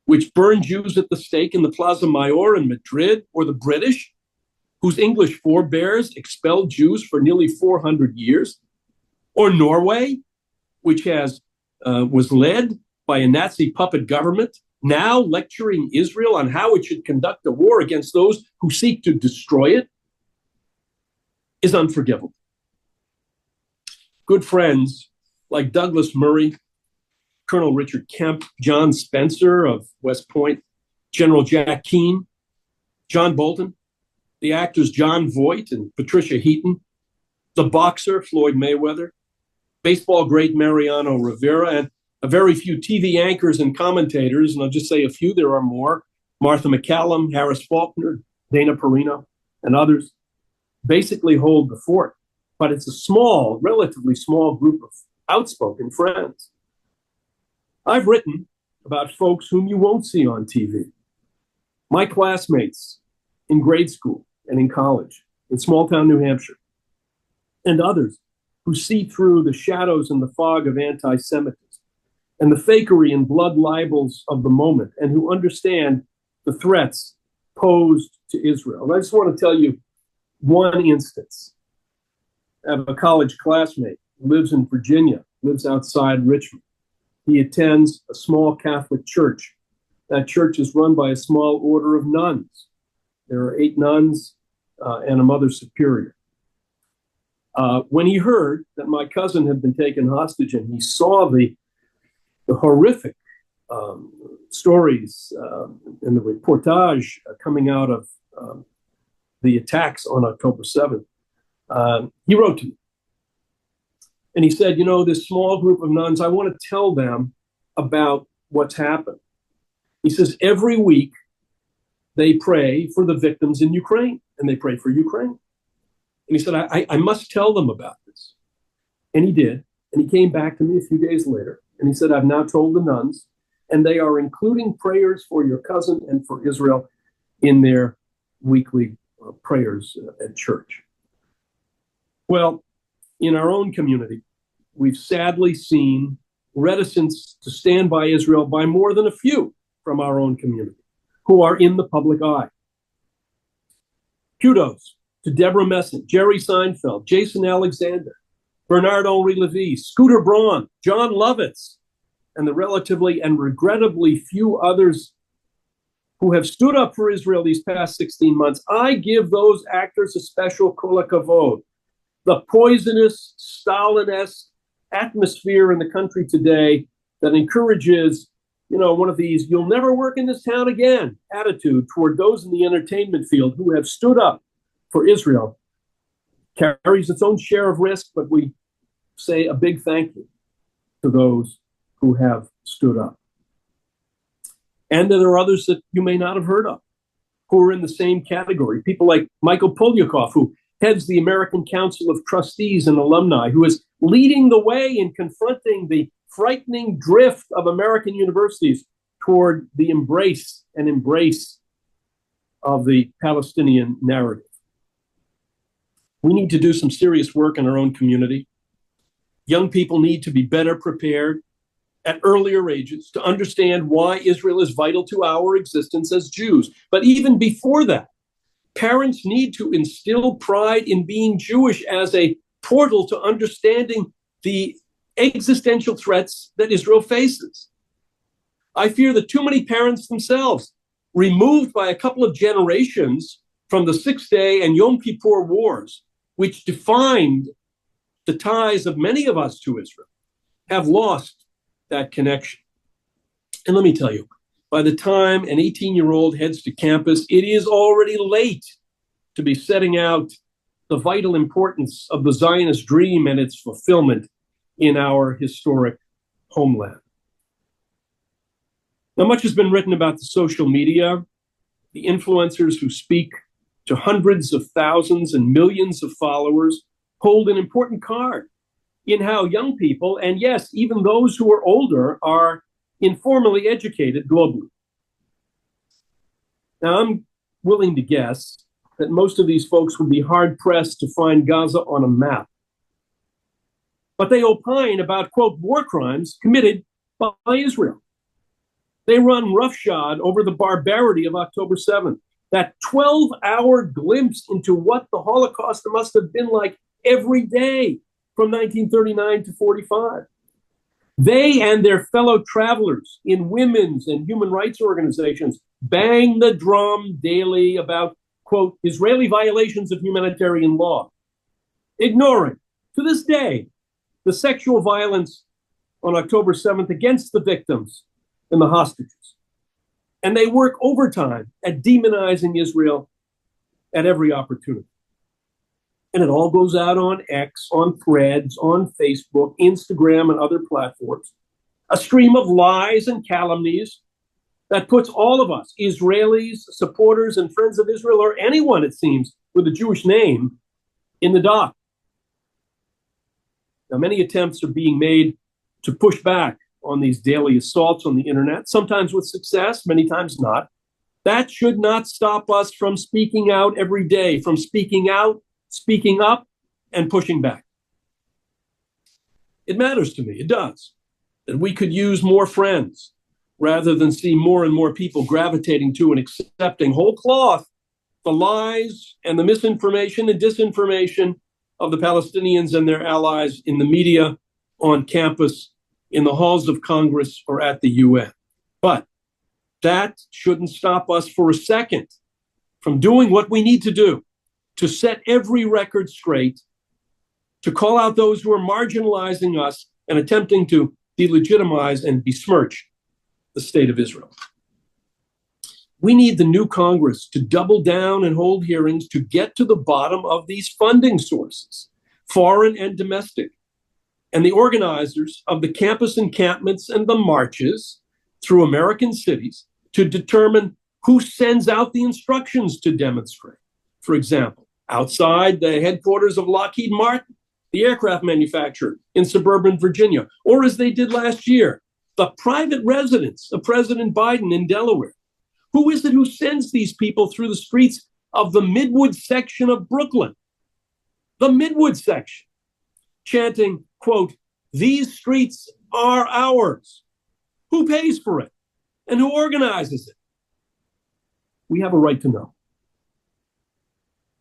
which burned Jews at the stake in the Plaza Mayor in Madrid, or the British, whose English forebears expelled Jews for nearly 400 years, or Norway, which was led by a Nazi puppet government, now lecturing Israel on how it should conduct a war against those who seek to destroy it, is unforgivable. Good friends like Douglas Murray, Colonel Richard Kemp, John Spencer of West Point, General Jack Keane, John Bolton, the actors John Voight and Patricia Heaton, the boxer Floyd Mayweather, baseball great Mariano Rivera, and a very few TV anchors and commentators, and I'll just say a few, there are more, Martha McCallum, Harris Faulkner, Dana Perino, and others, basically hold the fort. But it's a small, relatively small group of outspoken friends. I've written about folks whom you won't see on TV. My classmates in grade school and in college, in small town New Hampshire, and others who see through the shadows and the fog of anti-Semitism and the fakery and blood libels of the moment, and who understand the threats posed to Israel. And I just want to tell you one instance. I have a college classmate who lives in Virginia, lives outside Richmond. He attends a small Catholic church. That church is run by a small order of nuns. There are 8 nuns and a mother superior. When he heard that my cousin had been taken hostage and he saw the horrific stories in the reportage coming out of the attacks on October 7th, he wrote to me. And he said, this small group of nuns, I want to tell them about what's happened. He says, every week they pray for the victims in Ukraine, and they pray for Ukraine. And he said, I must tell them about this. And he did. And he came back to me a few days later, and he said, I've now told the nuns, and they are including prayers for your cousin and for Israel in their weekly prayers at church. Well, in our own community, we've sadly seen reticence to stand by Israel by more than a few from our own community who are in the public eye. Kudos to Deborah Messing, Jerry Seinfeld, Jason Alexander, Bernard-Henri Levy, Scooter Braun, John Lovitz, and the relatively and regrettably few others who have stood up for Israel these past 16 months. I give those actors a special kol hakavod. The poisonous, Stalin-esque atmosphere in the country today that encourages, one of these "you'll never work in this town again" attitude toward those in the entertainment field who have stood up for Israel carries its own share of risk, but we say a big thank you to those who have stood up. And there are others that you may not have heard of who are in the same category. People like Michael Polyakov, who heads the American Council of Trustees and Alumni, who is leading the way in confronting the frightening drift of American universities toward the embrace of the Palestinian narrative. We need to do some serious work in our own community. Young people need to be better prepared at earlier ages to understand why Israel is vital to our existence as Jews. But even before that, parents need to instill pride in being Jewish as a portal to understanding the existential threats that Israel faces. I fear that too many parents themselves, removed by a couple of generations from the Six-Day and Yom Kippur wars, which defined the ties of many of us to Israel, have lost that connection. And let me tell you, by the time an 18-year-old heads to campus, it is already late to be setting out the vital importance of the Zionist dream and its fulfillment in our historic homeland. Now, much has been written about the social media, the influencers who speak to hundreds of thousands and millions of followers hold an important card in how young people, and yes, even those who are older, are informally educated globally. Now, I'm willing to guess that most of these folks would be hard-pressed to find Gaza on a map. But they opine about, quote, war crimes committed by Israel. They run roughshod over the barbarity of October 7th, that 12-hour glimpse into what the Holocaust must have been like every day from 1939 to 45. They and their fellow travelers in women's and human rights organizations bang the drum daily about, quote, Israeli violations of humanitarian law, ignoring, to this day, the sexual violence on October 7th against the victims and the hostages. And they work overtime at demonizing Israel at every opportunity. And it all goes out on X, on Threads, on Facebook, Instagram, and other platforms. A stream of lies and calumnies that puts all of us, Israelis, supporters, and friends of Israel, or anyone, it seems, with a Jewish name, in the dock. Now, many attempts are being made to push back on these daily assaults on the internet, sometimes with success, many times not. That should not stop us from speaking out every day, from speaking out, speaking up, and pushing back. It matters to me, it does, that we could use more friends rather than see more and more people gravitating to and accepting whole cloth the lies and the misinformation and disinformation of the Palestinians and their allies in the media, on campus, in the halls of Congress, or at the UN. But that shouldn't stop us for a second from doing what we need to do to set every record straight, to call out those who are marginalizing us and attempting to delegitimize and besmirch the state of Israel. We need the new Congress to double down and hold hearings to get to the bottom of these funding sources, foreign and domestic, and the organizers of the campus encampments and the marches through American cities to determine who sends out the instructions to demonstrate. For example, outside the headquarters of Lockheed Martin, the aircraft manufacturer in suburban Virginia, or as they did last year, the private residence of President Biden in Delaware. Who is it who sends these people through the streets of the Midwood section of Brooklyn? The Midwood section, chanting, quote, "These streets are ours." Who pays for it? And who organizes it? We have a right to know.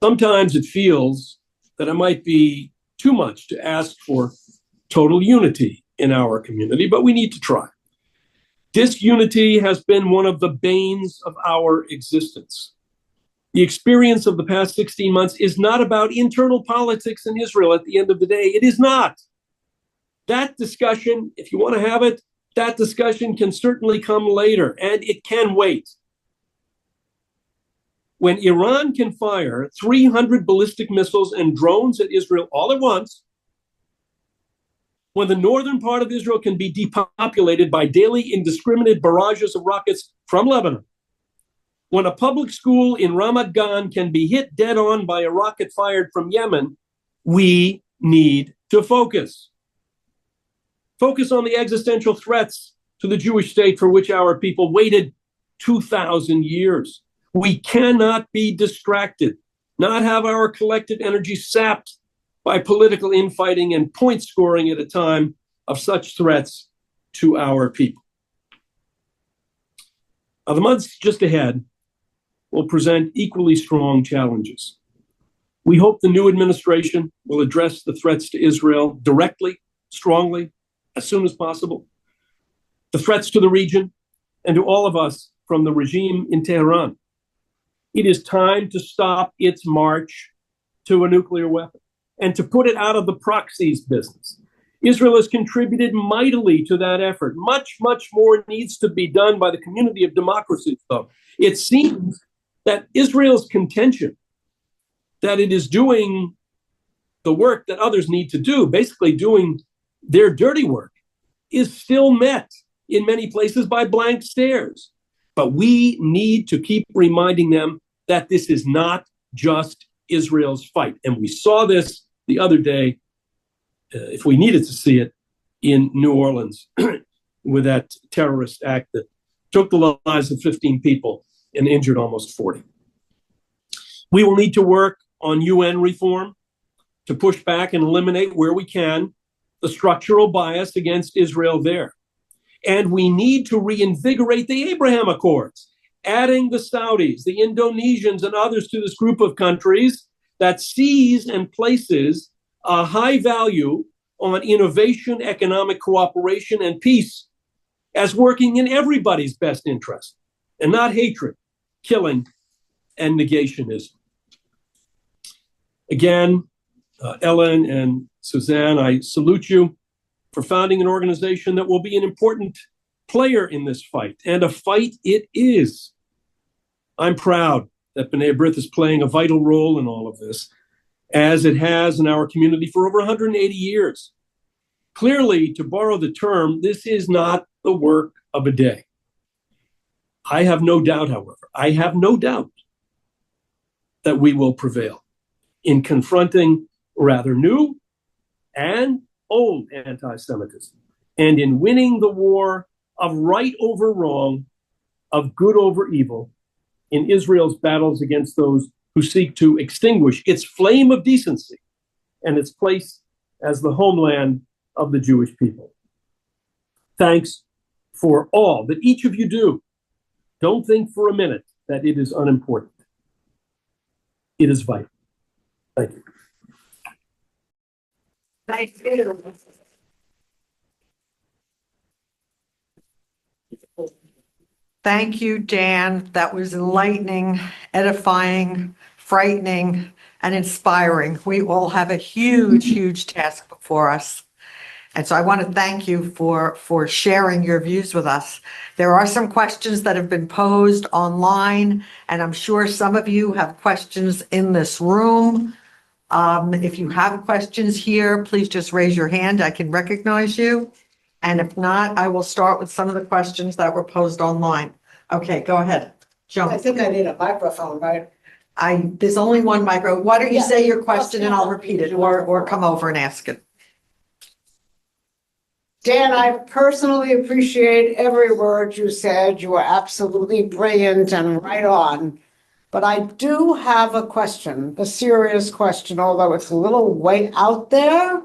Sometimes it feels that it might be too much to ask for total unity in our community, but we need to try. Disunity has been one of the banes of our existence. The experience of the past 16 months is not about internal politics in Israel at the end of the day. It is not. That discussion, if you want to have it, that discussion can certainly come later, and it can wait. When Iran can fire 300 ballistic missiles and drones at Israel all at once, when the northern part of Israel can be depopulated by daily indiscriminate barrages of rockets from Lebanon, when a public school in Ramat Gan can be hit dead on by a rocket fired from Yemen, we need to focus. Focus on the existential threats to the Jewish state for which our people waited 2,000 years. We cannot be distracted, not have our collective energy sapped by political infighting and point scoring at a time of such threats to our people. Now, the months just ahead will present equally strong challenges. We hope the new administration will address the threats to Israel directly, strongly, as soon as possible. The threats to the region and to all of us from the regime in Tehran. It is time to stop its march to a nuclear weapon and to put it out of the proxies business. Israel has contributed mightily to that effort. Much, much more needs to be done by the community of democracies, though. It seems that Israel's contention that it is doing the work that others need to do, basically doing their dirty work, is still met in many places by blank stares. But we need to keep reminding them that this is not just Israel's fight. And we saw this the other day, if we needed to see it, in New Orleans with that terrorist act that took the lives of 15 people and injured almost 40. We will need to work on UN reform to push back and eliminate where we can the structural bias against Israel there. And we need to reinvigorate the Abraham Accords, adding the Saudis, the Indonesians, and others to this group of countries that sees and places a high value on innovation, economic cooperation, and peace as working in everybody's best interest, and not hatred, killing, and negationism. Again, Ellen and Suzanne, I salute you for founding an organization that will be an important player in this fight, and a fight it is. I'm proud that B'nai B'rith is playing a vital role in all of this, as it has in our community for over 180 years. Clearly, to borrow the term, this is not the work of a day. I have no doubt, however, that we will prevail in confronting rather new and old anti-Semitism, and in winning the war of right over wrong, of good over evil, in Israel's battles against those who seek to extinguish its flame of decency and its place as the homeland of the Jewish people. Thanks for all that each of you do. Don't think for a minute that it is unimportant. It is vital. Thank you. Thank you. Thank you, Dan. That was enlightening, edifying, frightening, and inspiring. We all have a huge, huge task before us. And so I want to thank you for sharing your views with us. There are some questions that have been posed online, and I'm sure some of you have questions in this room. If you have questions here, please just raise your hand. I can recognize you. And if not, I will start with some of the questions that were posed online. Okay, go ahead. Joan. I think I need a microphone, right? There's only one micro. Why don't you say your question and I'll repeat it, or come over and ask it. Dan, I personally appreciate every word you said. You were absolutely brilliant and right on. But I do have a question, a serious question, although it's a little way out there.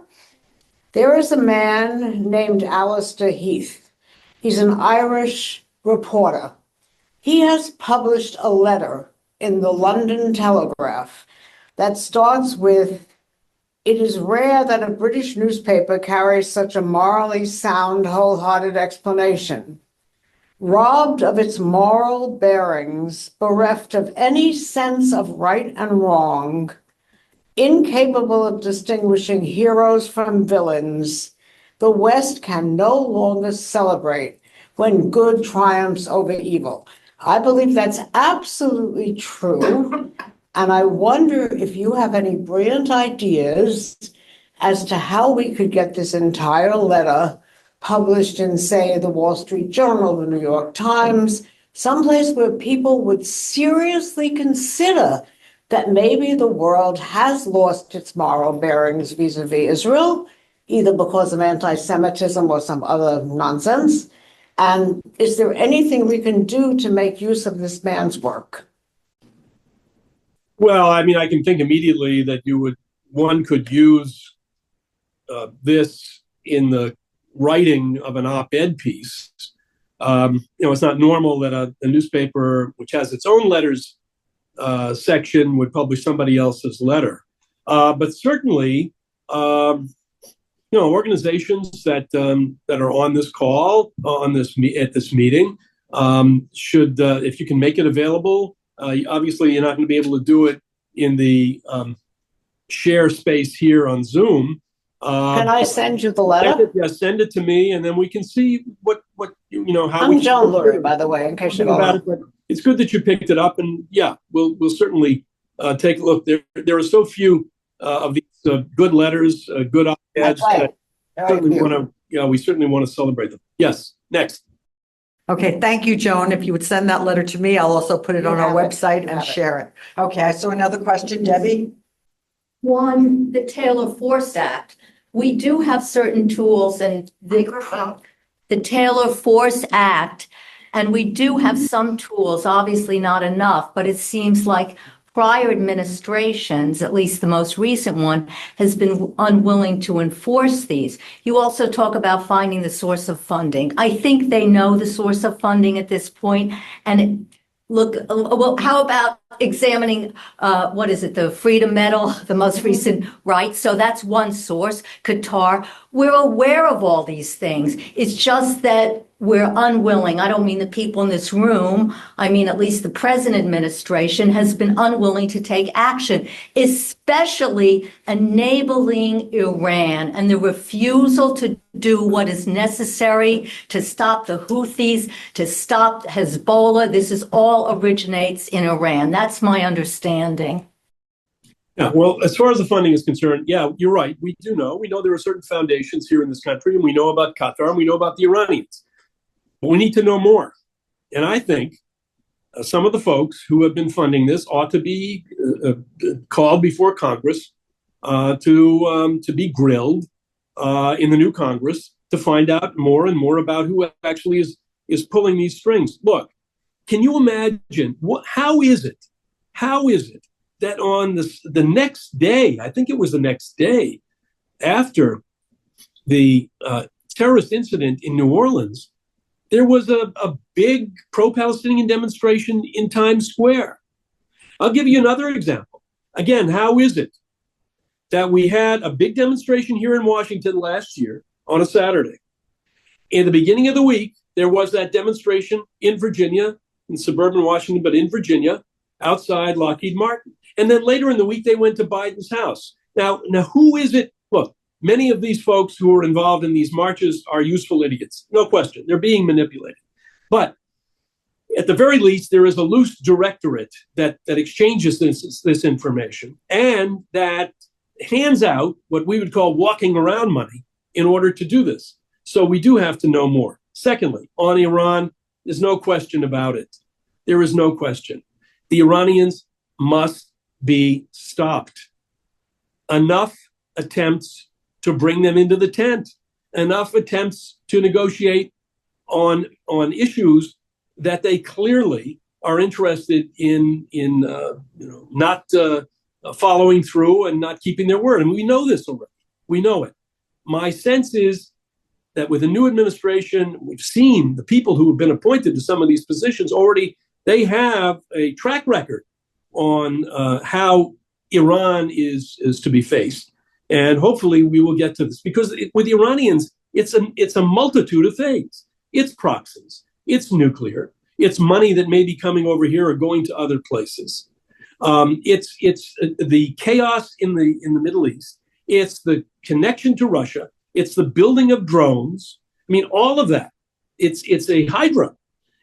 There is a man named Alistair Heath. He's an Irish reporter. He has published a letter in the London Telegraph that starts with, "It is rare that a British newspaper carries such a morally sound, wholehearted explanation. Robbed of its moral bearings, bereft of any sense of right and wrong, incapable of distinguishing heroes from villains, the West can no longer celebrate when good triumphs over evil." I believe that's absolutely true. And I wonder if you have any brilliant ideas as to how we could get this entire letter published in, say, the Wall Street Journal, the New York Times, someplace where people would seriously consider that maybe the world has lost its moral bearings vis-a-vis Israel, either because of anti-Semitism or some other nonsense. And is there anything we can do to make use of this man's work? Well, I mean, I can think immediately that one could use this in the writing of an op-ed piece. It's not normal that a newspaper, which has its own letters section, would publish somebody else's letter. But certainly, organizations that are on this call, at this meeting, should, if you can make it available. Obviously, you're not going to be able to do it in the share space here on Zoom. Can I send you the letter? Send it to me, and then we can see how I'm Joan Lurie, by the way, in case you don't know. It's good that you picked it up, and we'll certainly take a look. There are so few of these good letters, good op-eds. That's right. We certainly want to celebrate them. Yes, next. Okay, thank you, Joan. If you would send that letter to me, I'll also put it You on our have it. website You and have it. share it. Okay, I saw another question, Debbie. One, the Taylor Force Act. We do have certain tools and the Taylor Force Act, and we do have some tools, obviously not enough, but it seems like prior administrations, at least the most recent one, has been unwilling to enforce these. You also talk about finding the source of funding. I think they know the source of funding at this point, and look, well, how about examining, what is it, the Freedom Medal, the most recent, right? So that's one source, Qatar. We're aware of all these things. It's just that we're unwilling. I don't mean the people in this room. I mean, at least the present administration has been unwilling to take action, especially enabling Iran and the refusal to do what is necessary to stop the Houthis, to stop Hezbollah. This is all originates in Iran. That's my understanding. Yeah, well, as far as the funding is concerned, yeah, you're right. We do know. We know there are certain foundations here in this country, and we know about Qatar, and we know about the Iranians. But we need to know more. And I think some of the folks who have been funding this ought to be called before Congress to be grilled in the new Congress to find out more and more about who actually is pulling these strings. Look, can you imagine how is it that on the next day, I think it was the next day after the terrorist incident in New Orleans, there was a big pro-Palestinian demonstration in Times Square. I'll give you another example. Again, how is it that we had a big demonstration here in Washington last year on a Saturday? In the beginning of the week, there was that demonstration in Virginia, in suburban Washington, but in Virginia, outside Lockheed Martin. And then later in the week, they went to Biden's house. Now, who is it? Look, many of these folks who are involved in these marches are useful idiots. No question. They're being manipulated. But at the very least, there is a loose directorate that exchanges this information and that hands out what we would call walking around money in order to do this. So we do have to know more. Secondly, on Iran, there's no question about it. There is no question. The Iranians must be stopped. Enough attempts to bring them into the tent, enough attempts to negotiate on issues that they clearly are interested in not following through and not keeping their word. And we know this already. We know it. My sense is that with the new administration, we've seen the people who have been appointed to some of these positions already, they have a track record on how Iran is to be faced. And hopefully we will get to this, because with the Iranians, it's a multitude of things. It's proxies, it's nuclear, it's money that may be coming over here or going to other places. It's the chaos in the Middle East. It's the connection to Russia. It's the building of drones. I mean, all of that. It's a hydra,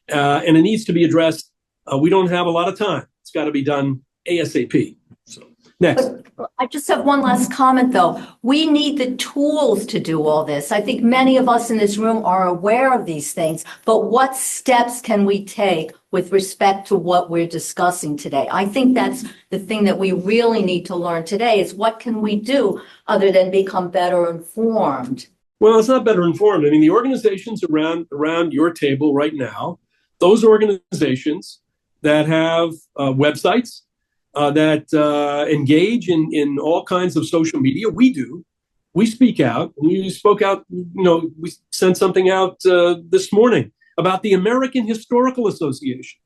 and it needs to be addressed. We don't have a lot of time. It's got to be done ASAP. So next. I just have one last comment, though. We need the tools to do all this. I think many of us in this room are aware of these things, but what steps can we take with respect to what we're discussing today? I think that's the thing that we really need to learn today is what can we do other than become better informed? Well, it's not better informed. I mean, the organizations around your table right now, those organizations that have websites, that engage in all kinds of social media. We do. We speak out. We spoke out, we sent something out this morning about the American Historical Association.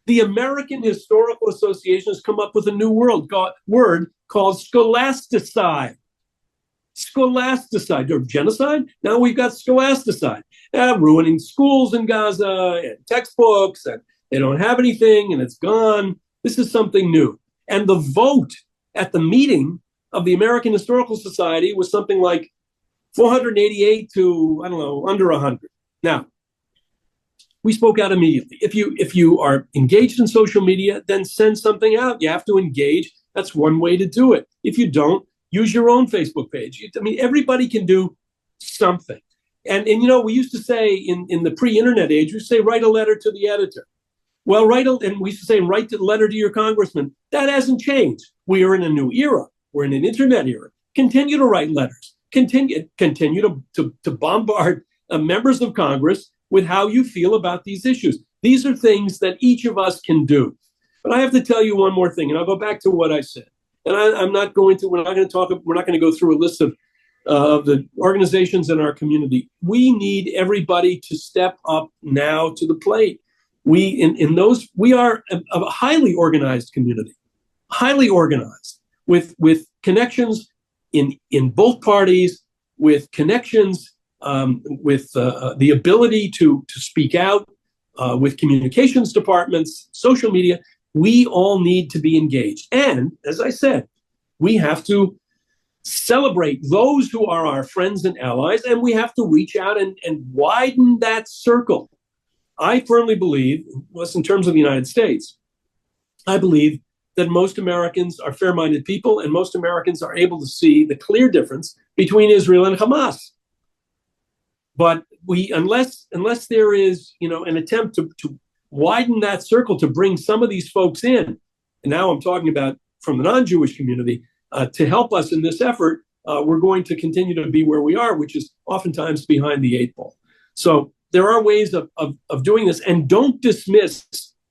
The American Historical Association has come up with a new word called scholasticide. Scholasticide. Or genocide? Now we've got scholasticide. Ruining schools in Gaza and textbooks, and they don't have anything, and it's gone. This is something new. And the vote at the meeting of the American Historical Society was something like 488 to, under 100. Now, we spoke out immediately. If you are engaged in social media, then send something out. You have to engage. That's one way to do it. If you don't, use your own Facebook page. I mean, everybody can do something. And we used to say in the pre-internet age, we used to say, write a letter to the editor. Well, and we used to say, write a letter to your congressman. That hasn't changed. We are in a new era. We're in an internet era. Continue to write letters. Continue to bombard members of Congress with how you feel about these issues. These are things that each of us can do. But I have to tell you one more thing, and I'll go back to what I said. And we're not going to go through a list of the organizations in our community. We need everybody to step up now to the plate. We are a highly organized community, highly organized with connections in both parties, with connections with the ability to speak out, with communications departments, social media. We all need to be engaged. And as I said, we have to celebrate those who are our friends and allies, and we have to reach out and widen that circle. I firmly believe, in terms of the United States, I believe that most Americans are fair-minded people, and most Americans are able to see the clear difference between Israel and Hamas. But unless there is, an attempt to widen that circle, to bring some of these folks in, and now I'm talking about from the non-Jewish community, to help us in this effort, we're going to continue to be where we are, which is oftentimes behind the eight ball. So there are ways of doing this, and don't dismiss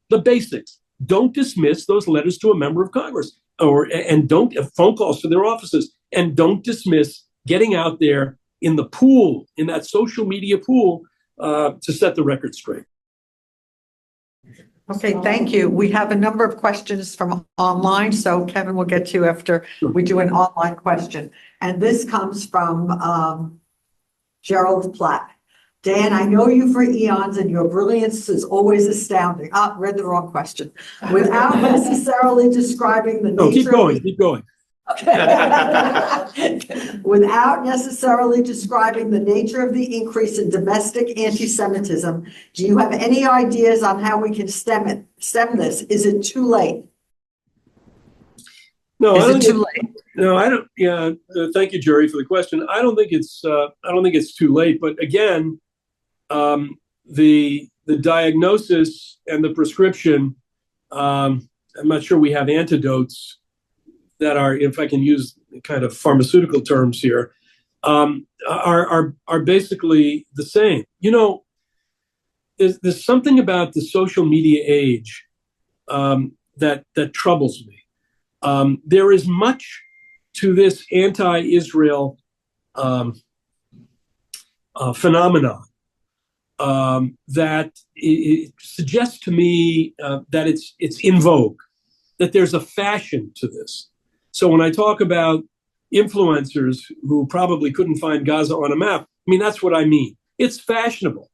the basics. Don't dismiss those letters to a member of Congress, and don't phone calls to their offices, and don't dismiss getting out there in the pool, in that social media pool, to set the record straight. Okay, thank you. We have a number of questions from online, so Kevin will get to after we do an online question. And this comes from Gerald Platt. Dan, I know you for eons and your brilliance is always astounding. Read the wrong question. Without necessarily describing the nature. Keep going. Without necessarily describing the nature of the increase in domestic anti-Semitism, do you have any ideas on how we can stem this? Is it too late? No, Is it too late? No, I don't. Yeah, thank you, Jerry, for the question. I don't think it's too late. But again, the diagnosis and the prescription. I'm not sure we have antidotes that are, if I can use kind of pharmaceutical terms here, are basically the same. There's something about the social media age that troubles me. There is much to this anti-Israel phenomenon that it suggests to me that it's in vogue, that there's a fashion to this. So when I talk about influencers who probably couldn't find Gaza on a map, I mean, that's what I mean. It's fashionable.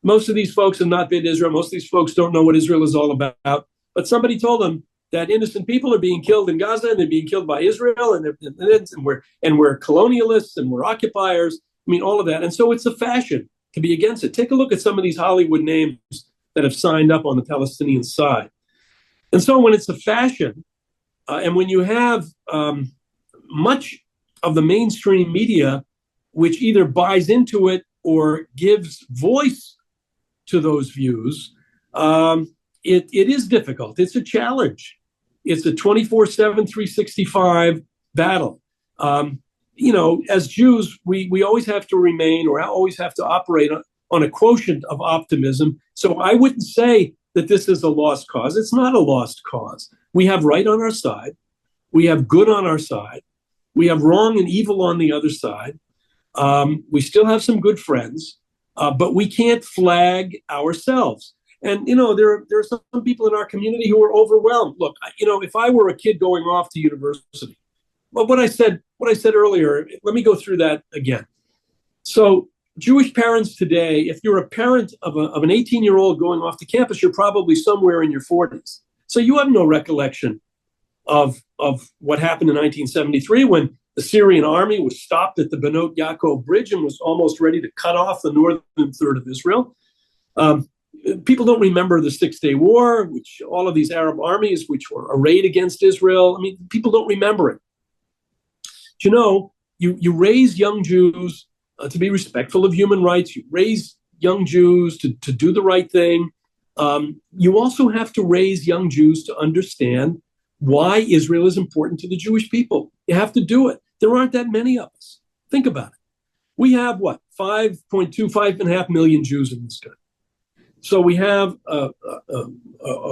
Most of these folks have not been to Israel. Most of these folks don't know what Israel is all about. But somebody told them that innocent people are being killed in Gaza, and they're being killed by Israel, and we're colonialists, and we're occupiers. I mean, all of that. And so it's a fashion to be against it. Take a look at some of these Hollywood names that have signed up on the Palestinian side. And so when it's a fashion, and when you have much of the mainstream media, which either buys into it or gives voice to those views, it is difficult. It's a challenge. It's a 24/7, 365 battle. As Jews, we always have to remain, or always have to operate on a quotient of optimism. So I wouldn't say that this is a lost cause. It's not a lost cause. We have right on our side. We have good on our side. We have wrong and evil on the other side. We still have some good friends, but we can't flag ourselves. And, there are some people in our community who are overwhelmed. Look, if I were a kid going off to university, well, what I said earlier, let me go through that again. So Jewish parents today, if you're a parent of an 18-year-old going off to campus, you're probably somewhere in your 40s. So you have no recollection of what happened in 1973 when the Syrian army was stopped at the Benot Yaakov bridge and was almost ready to cut off the northern third of Israel. People don't remember the Six-Day War, which all of these Arab armies, which were arrayed against Israel. I mean, people don't remember it. You know, you raise young Jews to be respectful of human rights. You raise young Jews to do the right thing. You also have to raise young Jews to understand why Israel is important to the Jewish people. You have to do it. There aren't that many of us. Think about it. We have what, 5.5 million Jews in this country. So we have a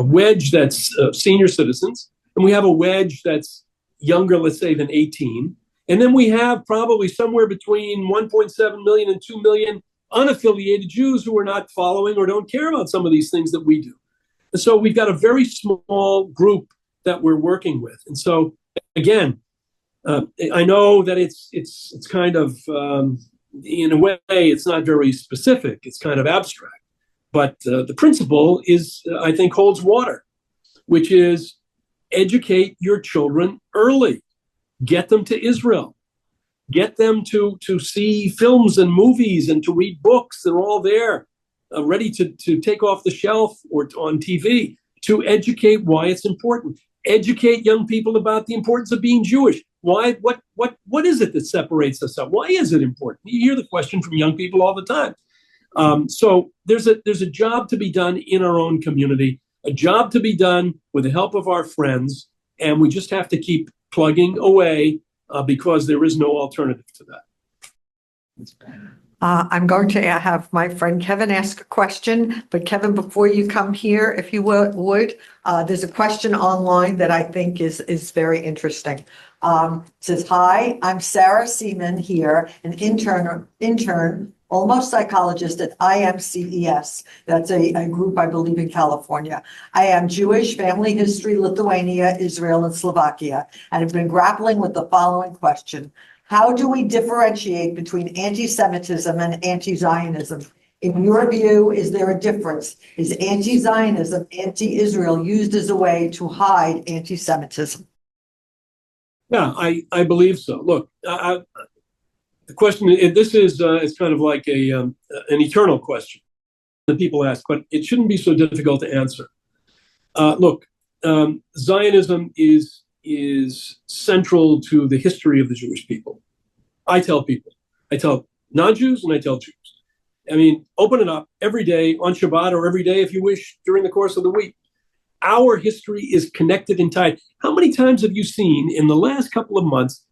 wedge that's senior citizens, and we have a wedge that's younger, let's say, than 18. And then we have probably somewhere between 1.7 million and 2 million unaffiliated Jews who are not following or don't care about some of these things that we do. And so we've got a very small group that we're working with. And so, again, I know that it's kind of, in a way, it's not very specific. It's kind of abstract. But the principle is, I think, holds water, which is educate your children early. Get them to Israel. Get them to see films and movies and to read books. They're all there, ready to take off the shelf or on TV, to educate why it's important. Educate young people about the importance of being Jewish. Why? What is it that separates us up? Why is it important? You hear the question from young people all the time. So there's a job to be done in our own community, a job to be done with the help of our friends, and we just have to keep plugging away because there is no alternative to that. I'm going to have my friend Kevin ask a question, but Kevin, before you come here, if you would, there's a question online that I think is very interesting. It says, "Hi, I'm Sarah Seaman here, an intern, almost psychologist at IMCES. That's a group, I believe, in California. I am Jewish, family history, Lithuania, Israel, and Slovakia, and have been grappling with the following question. How do we differentiate between anti-Semitism and anti-Zionism? In your view, is there a difference? Is anti-Zionism, anti-Israel used as a way to hide anti-Semitism?" Yeah, I believe so. Look, the question, this is kind of like an eternal question that people ask, but it shouldn't be so difficult to answer. Look, Zionism is central to the history of the Jewish people. I tell non-Jews and I tell Jews. I mean, open it up every day on Shabbat or every day, if you wish, during the course of the week. Our history is connected and tied. How many times have you seen in the last couple of months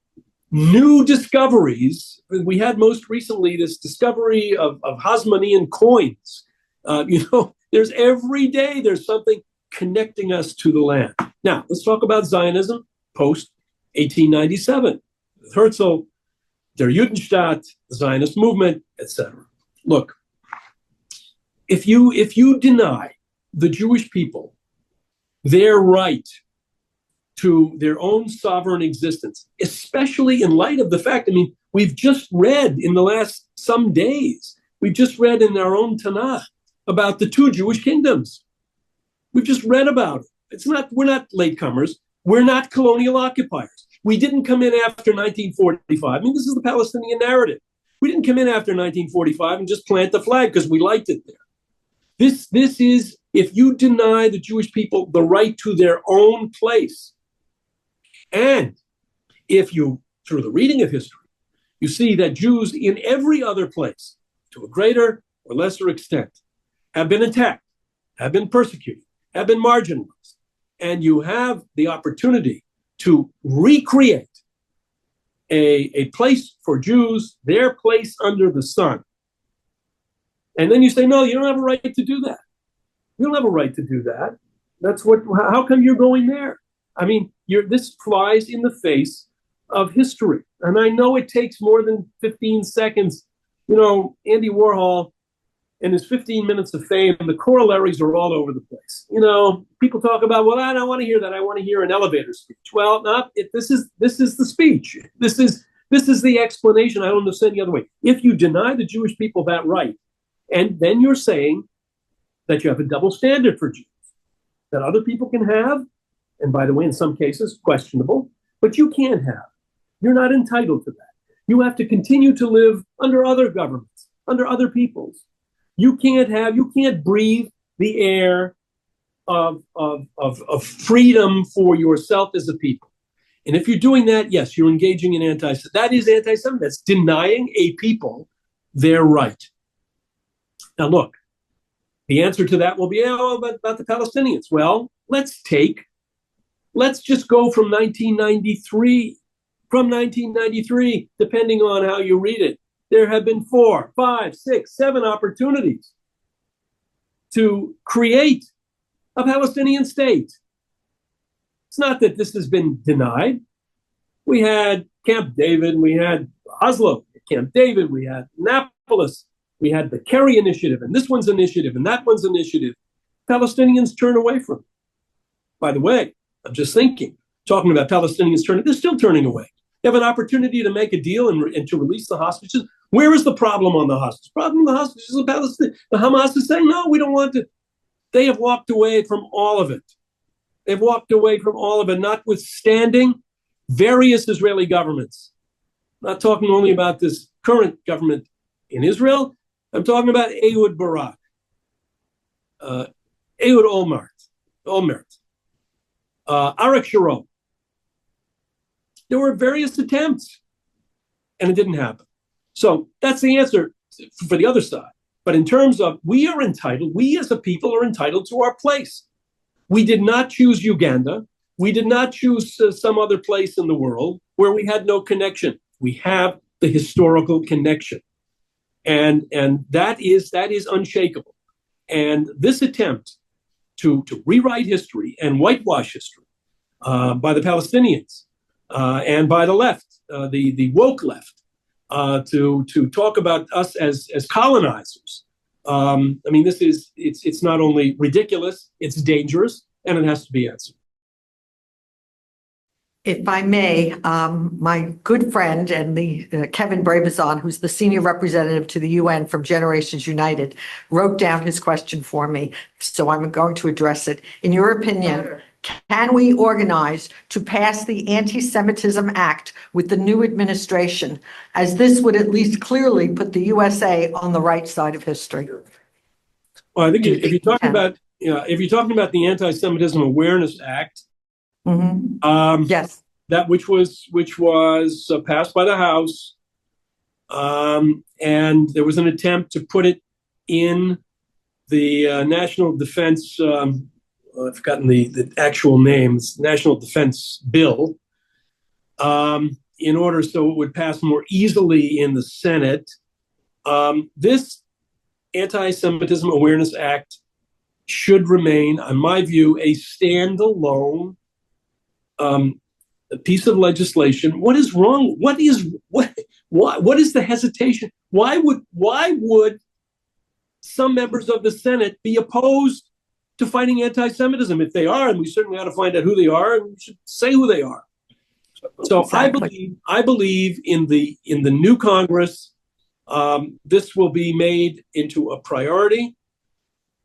new discoveries? We had most recently this discovery of Hasmonean coins. There's every day there's something connecting us to the land. Now, let's talk about Zionism post 1897. Herzl, Der Judenstaat, the Zionist movement, etc. Look, if you deny the Jewish people their right to their own sovereign existence, especially in light of the fact, I mean, we've just read in the last some days, we've just read in our own Tanakh about the two Jewish kingdoms. We've just read about it. We're not latecomers. We're not colonial occupiers. We didn't come in after 1945. I mean, this is the Palestinian narrative. We didn't come in after 1945 and just plant the flag because we liked it there. This is, if you deny the Jewish people the right to their own place, and if you, through the reading of history, you see that Jews in every other place, to a greater or lesser extent, have been attacked, have been persecuted, have been marginalized, and you have the opportunity to recreate a place for Jews, their place under the sun. And then you say, no, you don't have a right to do that. You don't have a right to do that. How come you're going there? I mean, this flies in the face of history. And I know it takes more than 15 seconds. Andy Warhol and his 15 minutes of fame, the corollaries are all over the place. People talk about, well, I don't want to hear that. I want to hear an elevator speech. Well, this is the speech. This is the explanation. I don't understand the other way. If you deny the Jewish people that right, and then you're saying that you have a double standard for Jews that other people can have, and by the way, in some cases, questionable, but you can't have. You're not entitled to that. You have to continue to live under other governments, under other peoples. You can't breathe the air of freedom for yourself as a people. And if you're doing that, yes, you're engaging in that is anti-Semitism. That's denying a people their right. Now, look, the answer to that will be, about the Palestinians. Well, let's just go from 1993. From 1993, depending on how you read it, there have been 4, 5, 6, 7 opportunities to create a Palestinian state. It's not that this has been denied. We had Camp David, we had Oslo, Camp David, we had Annapolis, we had the Kerry Initiative, and this one's initiative, and that one's initiative. Palestinians turn away from it. By the way, I'm just talking about Palestinians they're still turning away. They have an opportunity to make a deal and to release the hostages. Where is the problem on the hostages? The problem with the hostages is Palestine. The Hamas is saying, no, we don't want to. They have walked away from all of it. They've walked away from all of it, notwithstanding various Israeli governments. I'm not talking only about this current government in Israel. I'm talking about Ehud Barak, Ehud Olmert, Arik Sharon. There were various attempts, and it didn't happen. So that's the answer for the other side. But in terms of we as a people are entitled to our place. We did not choose Uganda. We did not choose some other place in the world where we had no connection. We have the historical connection. And that is unshakable. And this attempt to rewrite history and whitewash history by the Palestinians and by the left, the woke left, to talk about us as colonizers. It's not only ridiculous, it's dangerous, and it has to be answered. If I may, my good friend and the Kevin Brabazon, who's the senior representative to the UN from Generations United, wrote down his question for me, so I'm going to address it. In your opinion, can we organize to pass the Anti-Semitism Act with the new administration, as this would at least clearly put the USA on the right side of history? Well, I think if you're talking about the Anti-Semitism Awareness Act, yes, that which was passed by the House, and there was an attempt to put it in the National Defense. I've forgotten the actual name. It's National Defense Bill, in order so it would pass more easily in the Senate. This Anti-Semitism Awareness Act should remain, in my view, a standalone a piece of legislation. What is wrong? What is the hesitation? Why would some members of the Senate be opposed to fighting anti-Semitism? If they are, and we certainly ought to find out who they are, and we should say who they are. So exactly. I believe in the new Congress, this will be made into a priority.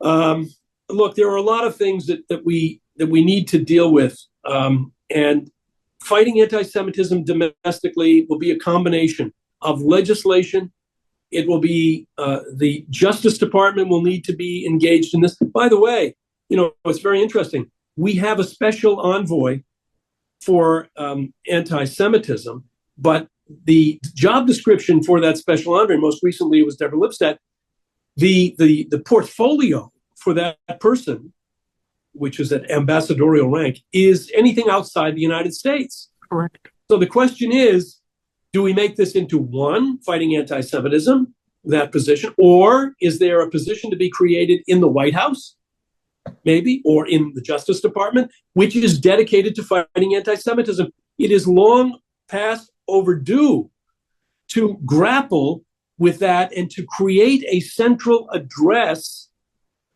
Look, there are a lot of things that we need to deal with, and fighting anti-Semitism domestically will be a combination of legislation. It will be the Justice Department will need to be engaged in this. By the way, it's very interesting. We have a special envoy for anti-Semitism, but the job description for that special envoy, most recently it was Deborah Lipstadt, the portfolio for that person, which is at ambassadorial rank, is anything outside the United States. Correct. So the question is, do we make this into one, fighting anti-Semitism, that position, or is there a position to be created in the White House, maybe, or in the Justice Department, which is dedicated to fighting anti-Semitism? It is long past overdue to grapple with that and to create a central address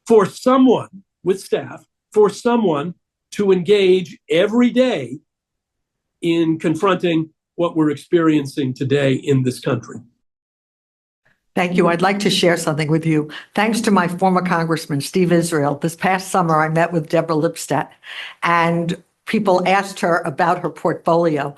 for someone with staff, for someone to engage every day in confronting what we're experiencing today in this country. Thank you. I'd like to share something with you. Thanks to my former Congressman, Steve Israel, this past summer I met with Deborah Lipstadt, and people asked her about her portfolio.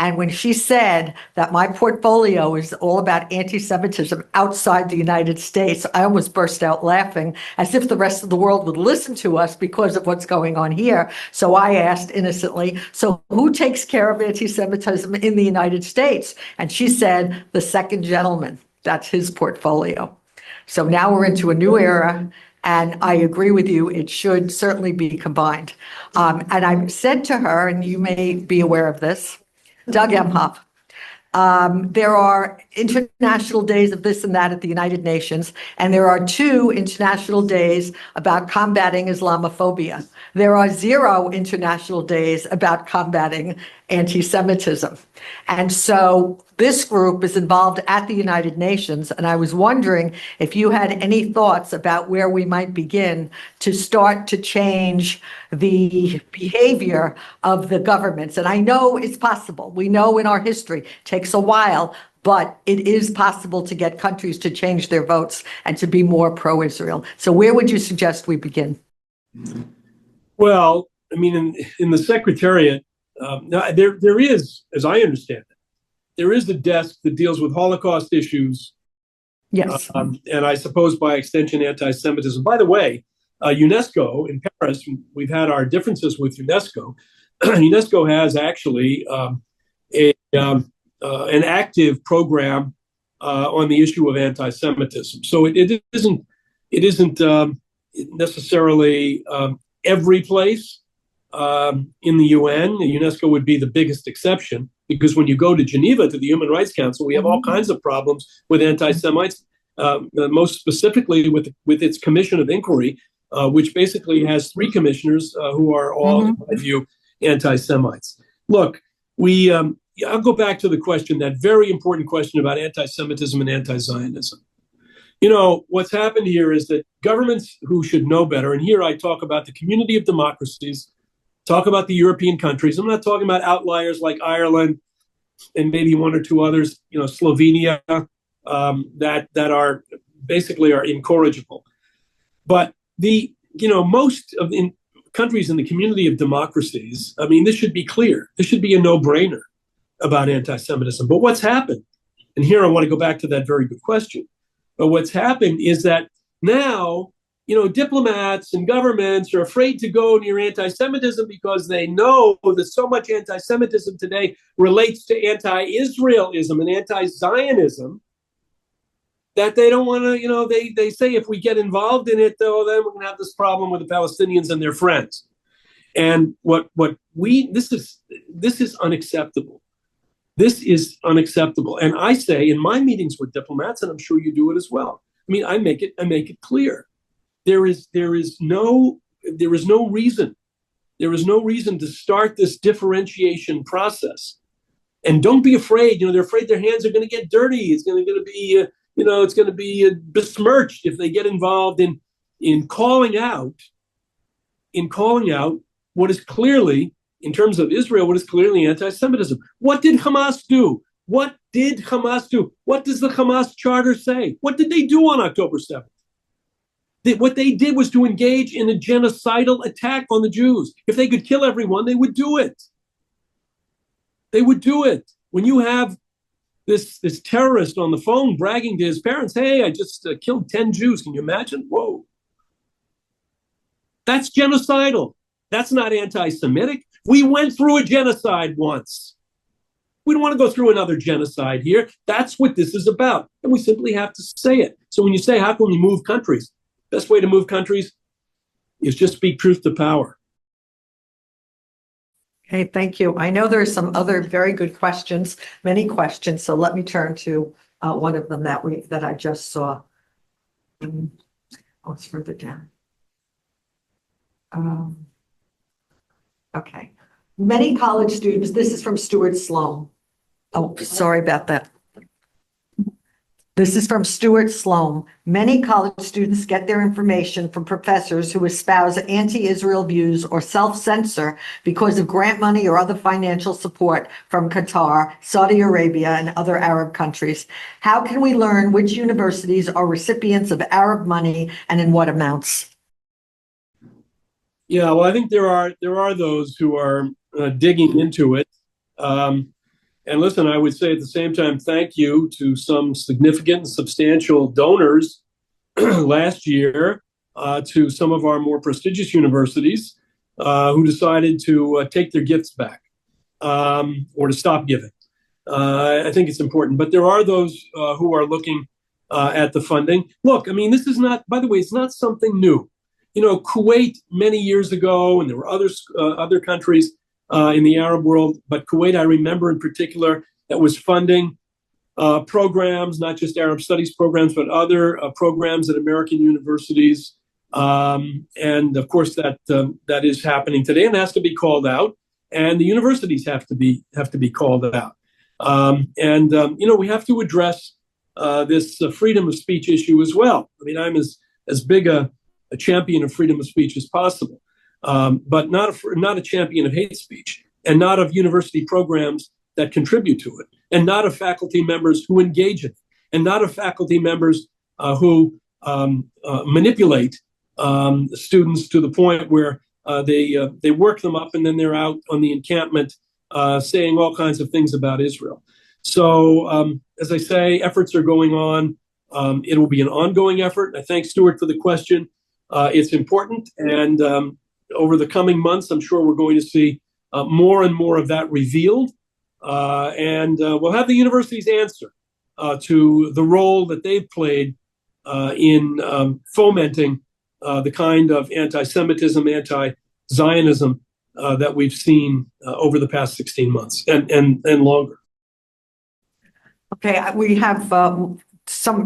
And when she said that my portfolio is all about anti-Semitism outside the United States, I almost burst out laughing, as if the rest of the world would listen to us because of what's going on here. So I asked innocently, so who takes care of anti-Semitism in the United States? And she said, the second gentleman. That's his portfolio. So now we're into a new era, and I agree with you, it should certainly be combined. And I said to her, and you may be aware of this, Doug Emhoff, there are international days of this and that at the United Nations, and there are 2 international days about combating Islamophobia. There are 0 international days about combating anti-Semitism. And so this group is involved at the United Nations, and I was wondering if you had any thoughts about where we might begin to start to change the behavior of the governments. And I know it's possible. We know in our history it takes a while, but it is possible to get countries to change their votes and to be more pro-Israel. So where would you suggest we begin? Well, I mean, in the Secretariat, there is, as I understand it, there is a desk that deals with Holocaust issues, Yes. and I suppose by extension anti-Semitism. By the way, UNESCO in Paris, we've had our differences with UNESCO. UNESCO has actually an active program on the issue of anti-Semitism. So it isn't necessarily every place in the UN. UNESCO would be the biggest exception, because when you go to Geneva to the Human Rights Council, we have all kinds of problems with anti-Semites, most specifically with its Commission of Inquiry, which basically has 3 commissioners who are all, in my view, anti-Semites. Look, I'll go back to the question, that very important question about anti-Semitism and anti-Zionism. You know, what's happened here is that governments who should know better, and here I talk about the community of democracies, talk about the European countries. I'm not talking about outliers like Ireland and maybe 1 or 2 others, Slovenia, that are basically are incorrigible. But most of the countries in the community of democracies, I mean, this should be clear. This should be a no-brainer about anti-Semitism. But what's happened, and here I want to go back to that very good question, but what's happened is that now, diplomats and governments are afraid to go near anti-Semitism because they know that so much anti-Semitism today relates to anti-Israelism and anti-Zionism that they don't want to, they say if we get involved in it, though, then we're going to have this problem with the Palestinians and their friends. And this is unacceptable. This is unacceptable. And I say in my meetings with diplomats, and I'm sure you do it as well, I mean, I make it clear. There is no reason to start this differentiation process. And don't be afraid. They're afraid their hands are going to get dirty. It's going to be it's going to be besmirched if they get involved in calling out what is clearly, in terms of Israel, what is clearly anti-Semitism. What did Hamas do? What did Hamas do? What does the Hamas charter say? What did they do on October 7th? What they did was to engage in a genocidal attack on the Jews. If they could kill everyone, they would do it. They would do it. When you have this terrorist on the phone bragging to his parents, hey, I just killed 10 Jews. Can you imagine? Whoa. That's genocidal. That's not anti-Semitic. We went through a genocide once. We don't want to go through another genocide here. That's what this is about. And we simply have to say it. So when you say, how can we move countries? Best way to move countries is just speak truth to power. Okay, thank you. I know there are some other very good questions, many questions. So let me turn to one of them that I just saw. It's further down. Okay. Many college students, this is from Stuart Sloan. Oh, sorry about that. This is from Stuart Sloan. Many college students get their information from professors who espouse anti-Israel views or self-censor because of grant money or other financial support from Qatar, Saudi Arabia, and other Arab countries. How can we learn which universities are recipients of Arab money and in what amounts? Yeah, well, I think there are those who are digging into it. And listen, I would say at the same time, thank you to some significant and substantial donors last year, to some of our more prestigious universities who decided to take their gifts back, or to stop giving. I think it's important. But there are those who are looking at the funding. Look, I mean, this is not, by the way, it's not something new. You know, Kuwait many years ago, and there were other countries in the Arab world, but Kuwait, I remember in particular, that was funding programs, not just Arab studies programs, but other programs at American universities. And of course, that is happening today and has to be called out. And the universities have to be called out. You know, we have to address this freedom of speech issue as well. I mean, I'm as big a champion of freedom of speech as possible, but not a champion of hate speech, and not of university programs that contribute to it, and not of faculty members who engage in it, and not of faculty members who manipulate students to the point where they work them up and then they're out on the encampment saying all kinds of things about Israel. So, as I say, efforts are going on. It will be an ongoing effort. I thank Stuart for the question. It's important, and over the coming months, I'm sure we're going to see more and more of that revealed. And we'll have the universities answer to the role that they've played in fomenting the kind of anti-Semitism, anti-Zionism that we've seen over the past 16 months and longer. Okay, we have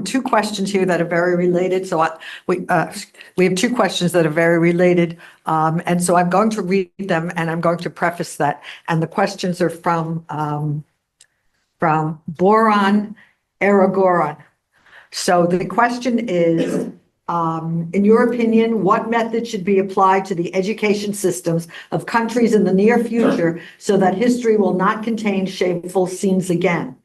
two questions here that are very related. So we have two questions that are very related, and so I'm going to read them and I'm going to preface that. And the questions are from Boron Aragoron. So the question is, in your opinion, what method should be applied to the education systems of countries in the near future so that history will not contain shameful scenes again?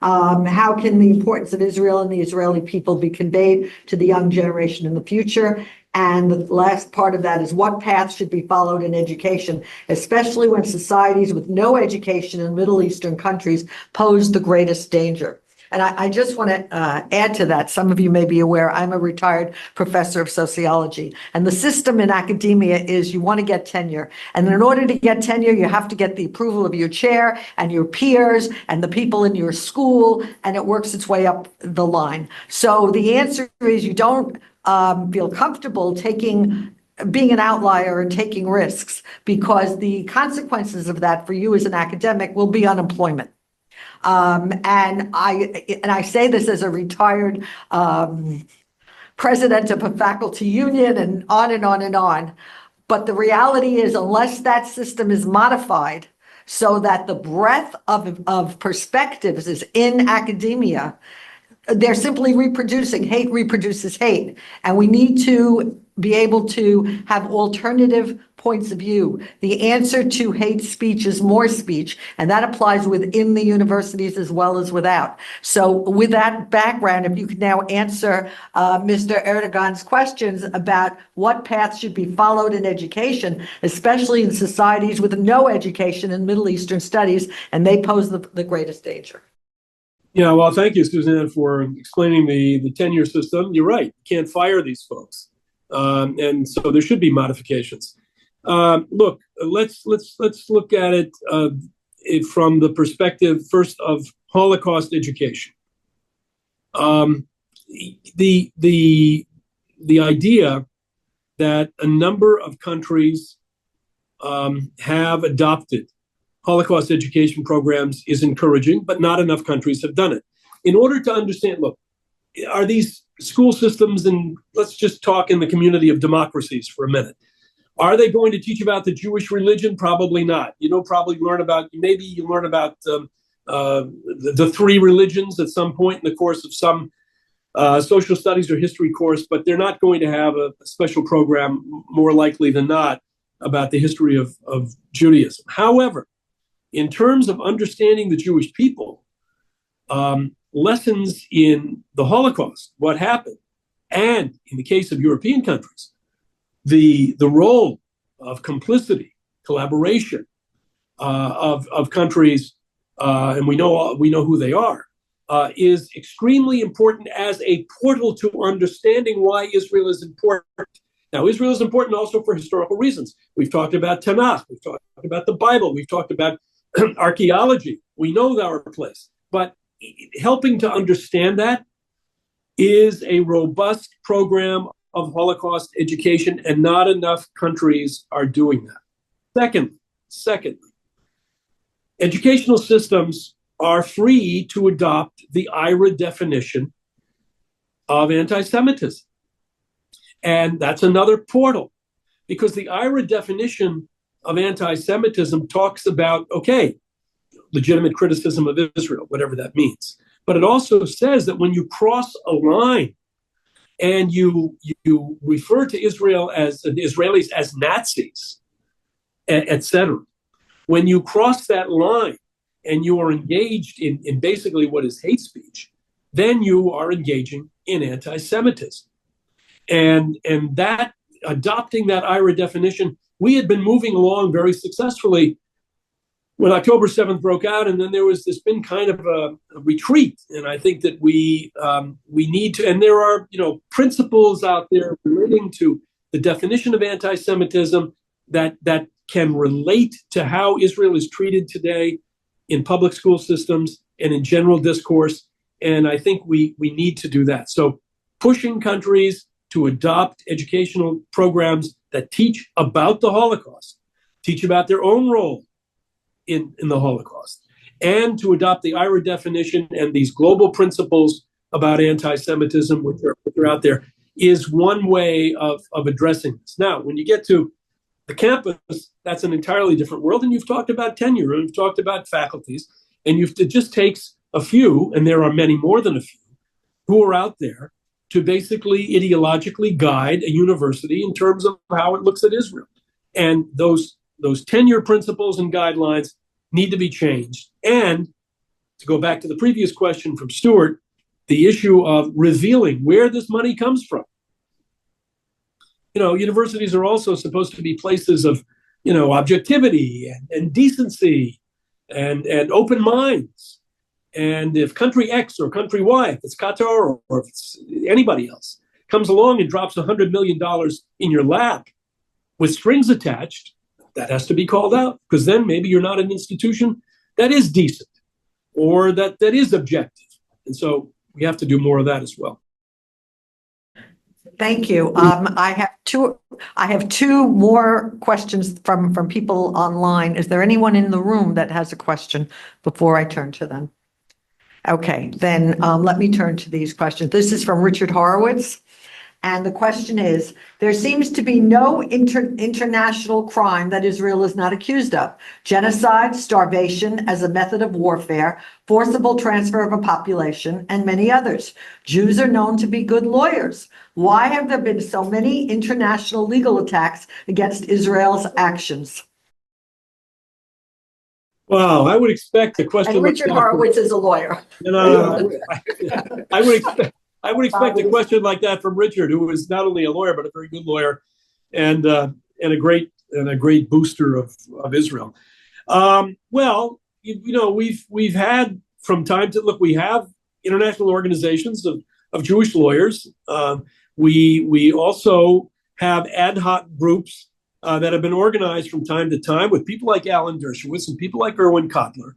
How can the importance of Israel and the Israeli people be conveyed to the young generation in the future? And the last part of that is, what path should be followed in education, especially when societies with no education in Middle Eastern countries pose the greatest danger? And I just want to add to that. Some of you may be aware, I'm a retired professor of sociology. And the system in academia is you want to get tenure. And in order to get tenure, you have to get the approval of your chair and your peers and the people in your school. And it works its way up the line. So the answer is, you don't feel comfortable being an outlier and taking risks, because the consequences of that for you as an academic will be unemployment. And I say this as a retired president of a faculty union, and on and on and on. But the reality is, unless that system is modified so that the breadth of perspectives is in academia, they're simply reproducing. Hate reproduces hate. And we need to be able to have alternative points of view. The answer to hate speech is more speech, and that applies within the universities as well as without. So with that background, if you could now answer Mr. Erdogan's questions about what path should be followed in education, especially in societies with no education in Middle Eastern studies, and they pose the greatest danger. Yeah, well, thank you, Suzanne, for explaining the tenure system. You're right. You can't fire these folks. And so there should be modifications. Look, let's look at it from the perspective first of Holocaust education. The idea that a number of countries have adopted Holocaust education programs is encouraging, but not enough countries have done it. In order to understand, look, are these school systems, and let's just talk in the community of democracies for a minute, are they going to teach about the Jewish religion? Probably not. You know, maybe you learn about the three religions at some point in the course of some social studies or history course, but they're not going to have a special program, more likely than not, about the history of Judaism. However, in terms of understanding the Jewish people, lessons in the Holocaust, what happened, and in the case of European countries, the role of complicity, collaboration of countries and we know who they are, is extremely important as a portal to understanding why Israel is important. Now, Israel is important also for historical reasons. We've talked about Tanakh, we've talked about the Bible, we've talked about archaeology. We know our place. But helping to understand that is a robust program of Holocaust education, and not enough countries are doing that. Secondly, educational systems are free to adopt the IRA definition of anti-Semitism. And that's another portal, because the IRA definition of anti-Semitism talks about, okay, legitimate criticism of Israel, whatever that means. But it also says that when you cross a line and you refer to Israel as Israelis as Nazis, etc., when you cross that line and you are engaged in basically what is hate speech, then you are engaging in anti-Semitism. And that, adopting that IRA definition, we had been moving along very successfully when October 7th broke out, and then there's been kind of a retreat. And I think that we need to, and there are principles out there relating to the definition of anti-Semitism that can relate to how Israel is treated today in public school systems and in general discourse. And I think we need to do that. So pushing countries to adopt educational programs that teach about the Holocaust, teach about their own role in the Holocaust, and to adopt the IRA definition and these global principles about anti-Semitism, which are out there, is one way of addressing this. Now, when you get to the campus, that's an entirely different world. And you've talked about tenure, and you've talked about faculties, and it just takes a few, and there are many more than a few, who are out there to basically ideologically guide a university in terms of how it looks at Israel. And those tenure principles and guidelines need to be changed. And to go back to the previous question from Stuart, the issue of revealing where this money comes from. Universities are also supposed to be places of, objectivity and decency and open minds. And if country X or country Y, if it's Qatar or if it's anybody else, comes along and drops $100 million in your lap with strings attached, that has to be called out, because then maybe you're not an institution that is decent or that is objective. And so we have to do more of that as well. Thank you. I have two more questions from people online. Is there anyone in the room that has a question before I turn to them? Okay, then let me turn to these questions. This is from Richard Horowitz. And the question is, there seems to be no international crime that Israel is not accused of. Genocide, starvation as a method of warfare, forcible transfer of a population, and many others. Jews are known to be good lawyers. Why have there been so many international legal attacks against Israel's actions? Wow, I would expect a question. And Richard Horowitz is a lawyer. I would expect a question like that from Richard, who is not only a lawyer but a very good lawyer, and a great booster of Israel. Well, we've had from time to look. We have international organizations of Jewish lawyers. We also have ad hoc groups that have been organized from time to time with people like Alan Dershowitz and people like Erwin Kotler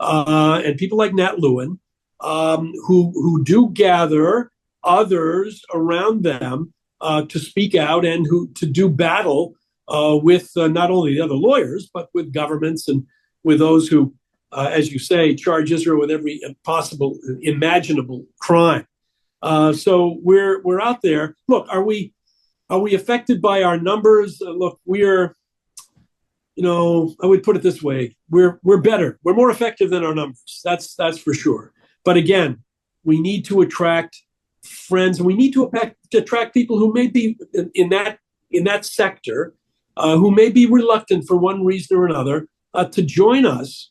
and people like Nat Lewin. Who do gather others around them to speak out and to do battle with not only the other lawyers, but with governments and with those who, as you say, charge Israel with every possible imaginable crime. So we're out there. Look, are we affected by our numbers? Look, we're, I would put it this way: we're better. We're more effective than our numbers. That's for sure. But again, we need to attract friends, and we need to attract people who may be in that sector, who may be reluctant for one reason or another to join us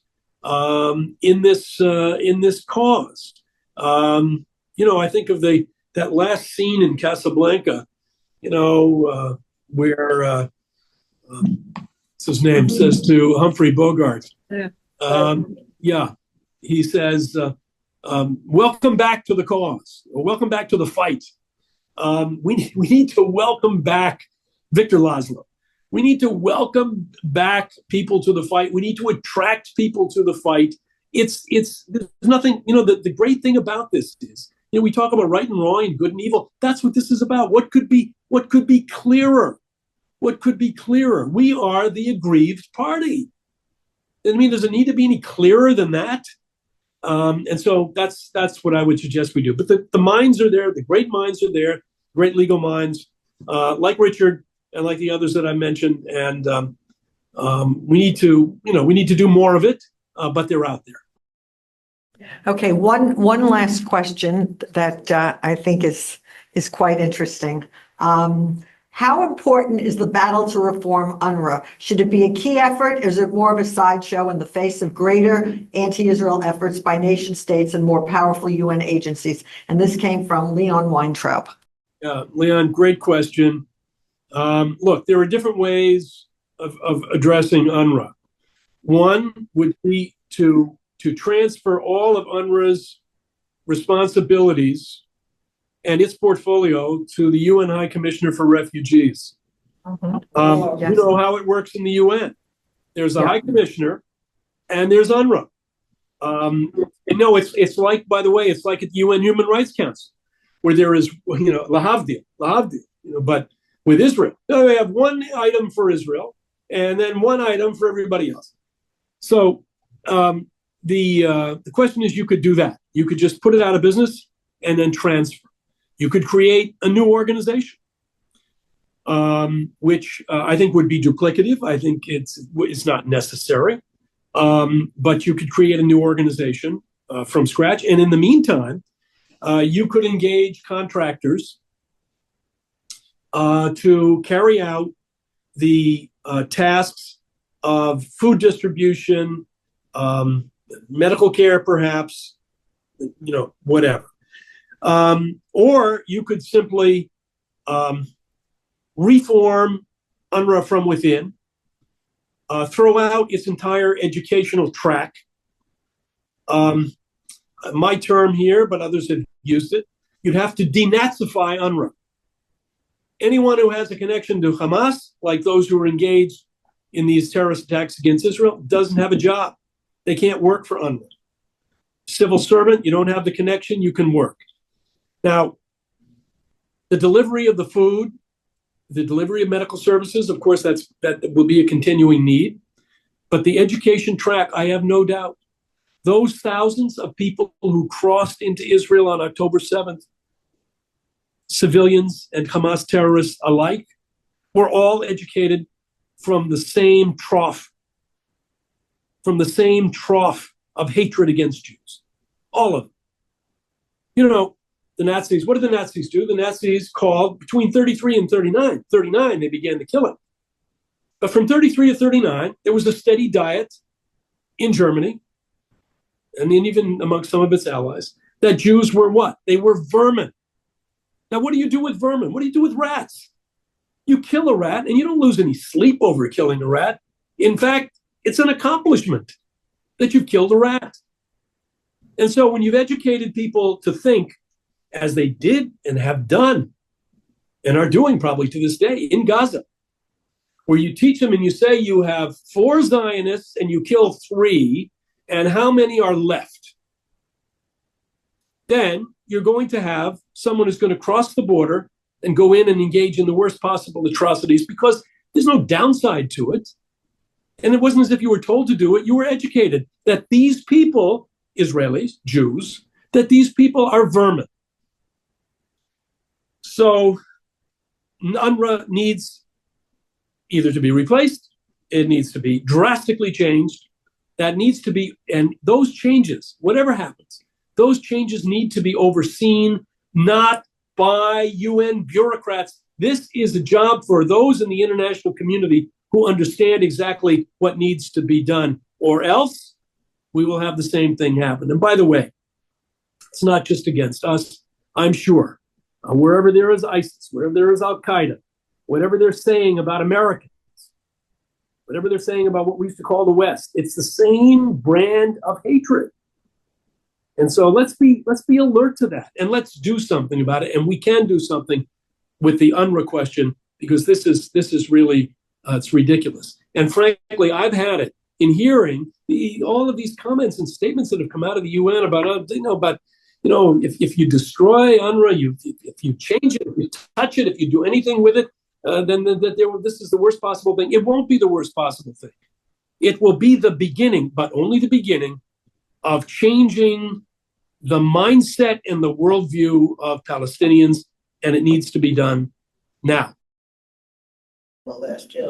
in this cause. I think of that last scene in Casablanca, where what's his name says to Humphrey Bogart, yeah. he says, welcome back to the cause, or welcome back to the fight. We need to welcome back Victor Laszlo. We need to welcome back people to the fight. We need to attract people to the fight. There's nothing, the great thing about this is, we talk about right and wrong and good and evil. That's what this is about. What could be clearer? What could be clearer? We are the aggrieved party. I mean, does it need to be any clearer than that? And so that's what I would suggest we do. But the minds are there. The great minds are there. Great legal minds, like Richard and like the others that I mentioned. And we need to do more of it. But they're out there. Okay, one last question that I think is quite interesting. How important is the battle to reform UNRWA? Should it be a key effort? Or is it more of a sideshow in the face of greater anti-Israel efforts by nation states and more powerful UN agencies? And this came from Leon Weintraub. Leon, great question. Look, there are different ways of addressing UNRWA. One would be to transfer all of UNRWA's responsibilities and its portfolio to the UN High Commissioner for Refugees. Mm-hmm. Yes. You know how it works in the UN. There's a High Commissioner and there's UNRWA. It's like, by the way, it's like at the UN Human Rights Council, where there is, lahavdil, but with Israel, they have one item for Israel and then one item for everybody else. So the question is, you could do that. You could just put it out of business and then transfer. You could create a new organization, which I think would be duplicative. I think it's not necessary, but you could create a new organization from scratch. And in the meantime, you could engage contractors to carry out the tasks of food distribution, medical care, perhaps, whatever. Or you could simply reform UNRWA from within, throw out its entire educational track. My term here, but others have used it. You'd have to denazify UNRWA. Anyone who has a connection to Hamas, like those who are engaged in these terrorist attacks against Israel, doesn't have a job. They can't work for UNRWA. Civil servant, you don't have the connection, you can work. Now, the delivery of the food, the delivery of medical services, of course, that will be a continuing need. But the education track, I have no doubt, those thousands of people who crossed into Israel on October 7th, civilians and Hamas terrorists alike, were all educated from the same trough of hatred against Jews. All of them. The Nazis, what did the Nazis do? The Nazis called between 33 and 39. 39, they began the killing. But from 33 to 39, there was a steady diet in Germany, and then even amongst some of its allies, that Jews were what? They were vermin. Now, what do you do with vermin? What do you do with rats? You kill a rat, and you don't lose any sleep over killing a rat. In fact, it's an accomplishment that you've killed a rat. And so when you've educated people to think, as they did and have done and are doing probably to this day in Gaza, where you teach them and you say you have 4 Zionists and you kill 3, and how many are left? Then you're going to have someone who's going to cross the border and go in and engage in the worst possible atrocities, because there's no downside to it. And it wasn't as if you were told to do it. You were educated that these people, Israelis, Jews, that these people are vermin. So UNRWA needs either to be replaced, it needs to be drastically changed. That needs to be, and those changes, whatever happens, those changes need to be overseen, not by UN bureaucrats. This is a job for those in the international community who understand exactly what needs to be done, or else we will have the same thing happen. And by the way, it's not just against us, I'm sure. Wherever there is ISIS, wherever there is Al-Qaeda, whatever they're saying about Americans, whatever they're saying about what we used to call the West, it's the same brand of hatred. And so let's be alert to that, and let's do something about it. And we can do something with the UNRWA question, because this is really it's ridiculous. And frankly, I've had it in hearing all of these comments and statements that have come out of the UN about if you destroy UNRWA, if you change it, if you touch it, if you do anything with it, then this is the worst possible thing. It won't be the worst possible thing. It will be the beginning, but only the beginning, of changing the mindset and the worldview of Palestinians, and it needs to be done now.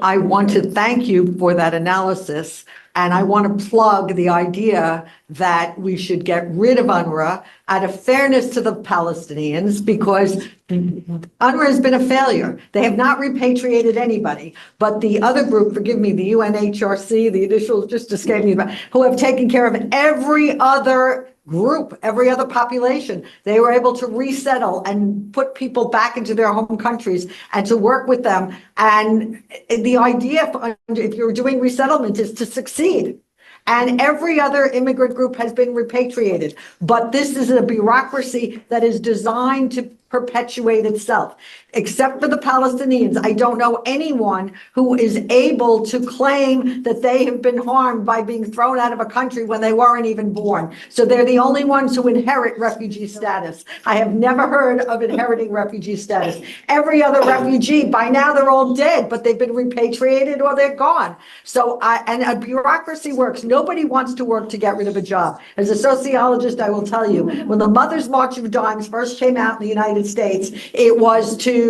I want to thank you for that analysis, and I want to plug the idea that we should get rid of UNRWA out of fairness to the Palestinians, because UNRWA has been a failure. They have not repatriated anybody, but the other group, forgive me, the UNHRC, the initials just escaped me, who have taken care of every other group, every other population. They were able to resettle and put people back into their home countries and to work with them. And the idea, if you're doing resettlement, is to succeed. And every other immigrant group has been repatriated. But this is a bureaucracy that is designed to perpetuate itself. Except for the Palestinians, I don't know anyone who is able to claim that they have been harmed by being thrown out of a country when they weren't even born. So they're the only ones who inherit refugee status. I have never heard of inheriting refugee status. Every other refugee, by now they're all dead, but they've been repatriated or they're gone. So, and a bureaucracy works. Nobody wants to work to get rid of a job. As a sociologist, I will tell you, when the Mother's March of Dimes first came out in the United States, it was to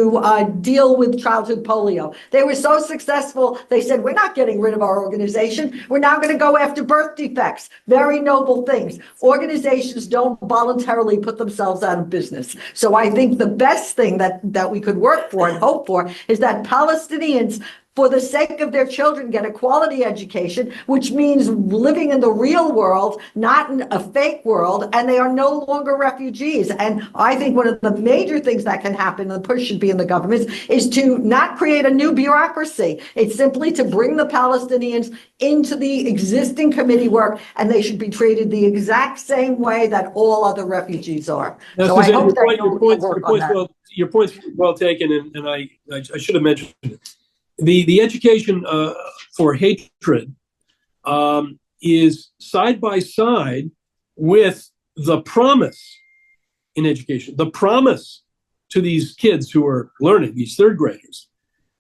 deal with childhood polio. They were so successful, they said, we're not getting rid of our organization. We're now going to go after birth defects. Very noble things. Organizations don't voluntarily put themselves out of business. So I think the best thing that we could work for and hope for is that Palestinians, for the sake of their children, get a quality education, which means living in the real world, not in a fake world, and they are no longer refugees. And I think one of the major things that can happen, and the push should be in the governments, is to not create a new bureaucracy. It's simply to bring the Palestinians into the existing committee work, and they should be treated the exact same way that all other refugees are. Now, So I Suzanne, hope that you'll work on that. your point's well taken, and I should have mentioned it. The education for hatred is side by side with the promise in education, the promise to these kids who are learning, these third graders,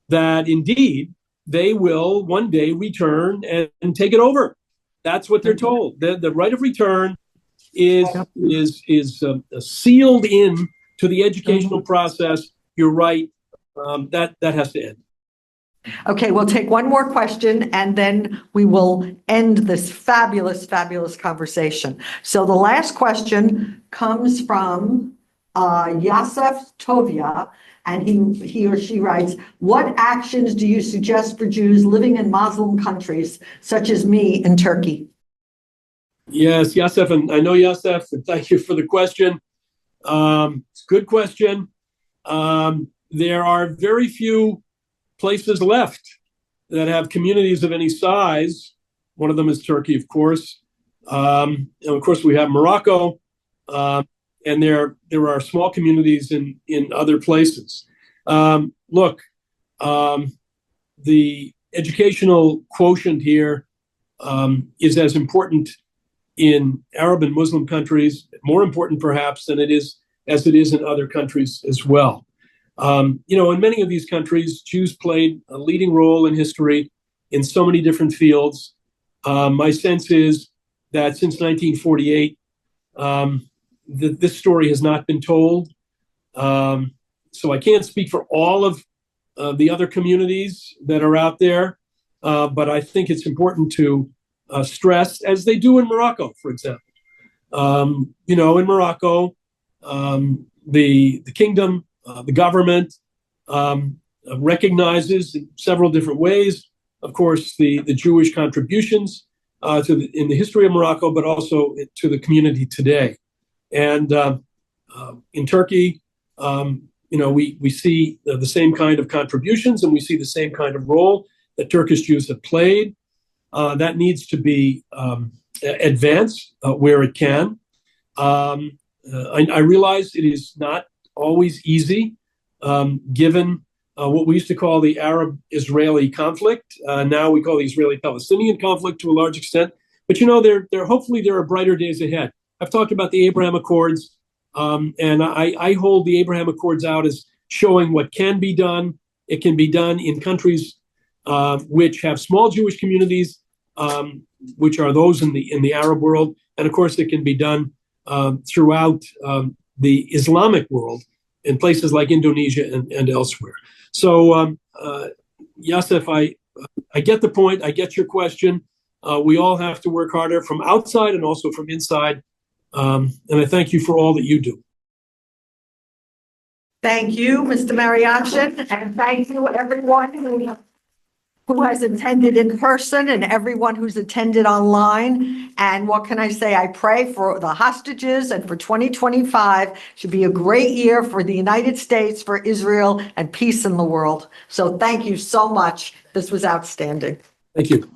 that indeed they will one day return and take it over. That's what they're told. The right of return is sealed in to the educational process. You're right. That has to end. Okay, we'll take one more question and then we will end this fabulous, fabulous conversation. So the last question comes from Yasef Tovia, and he or she writes, what actions do you suggest for Jews living in Muslim countries, such as me in Turkey? Yes, Yasef, and I know Yasef, and thank you for the question. It's a good question. There are very few places left that have communities of any size. One of them is Turkey, of course. And of course, we have Morocco, and there are small communities in other places. Look, the educational quotient here is as important in Arab and Muslim countries, more important perhaps than it is in other countries as well. In many of these countries, Jews played a leading role in history in so many different fields. My sense is that since 1948, this story has not been told. So I can't speak for all of the other communities that are out there, but I think it's important to stress, as they do in Morocco, for example. In Morocco, the kingdom, the government recognizes in several different ways, of course, the Jewish contributions in the history of Morocco, but also to the community today. And in Turkey, we see the same kind of contributions, and we see the same kind of role that Turkish Jews have played. That needs to be advanced where it can. I realize it is not always easy, given what we used to call the Arab-Israeli conflict. Now we call the Israeli-Palestinian conflict to a large extent. But hopefully there are brighter days ahead. I've talked about the Abraham Accords, and I hold the Abraham Accords out as showing what can be done. It can be done in countries which have small Jewish communities, which are those in the Arab world, and of course it can be done throughout the Islamic world in places like Indonesia and elsewhere. So, Yasef, I get the point. I get your question. We all have to work harder from outside and also from inside. And I thank you for all that you do. Thank you, Mr. Mariaschin, and thank you everyone who has attended in person and everyone who's attended online. And what can I say? I pray for the hostages and for 2025 should be a great year for the United States, for Israel, and peace in the world. So thank you so much. This was outstanding. Thank you.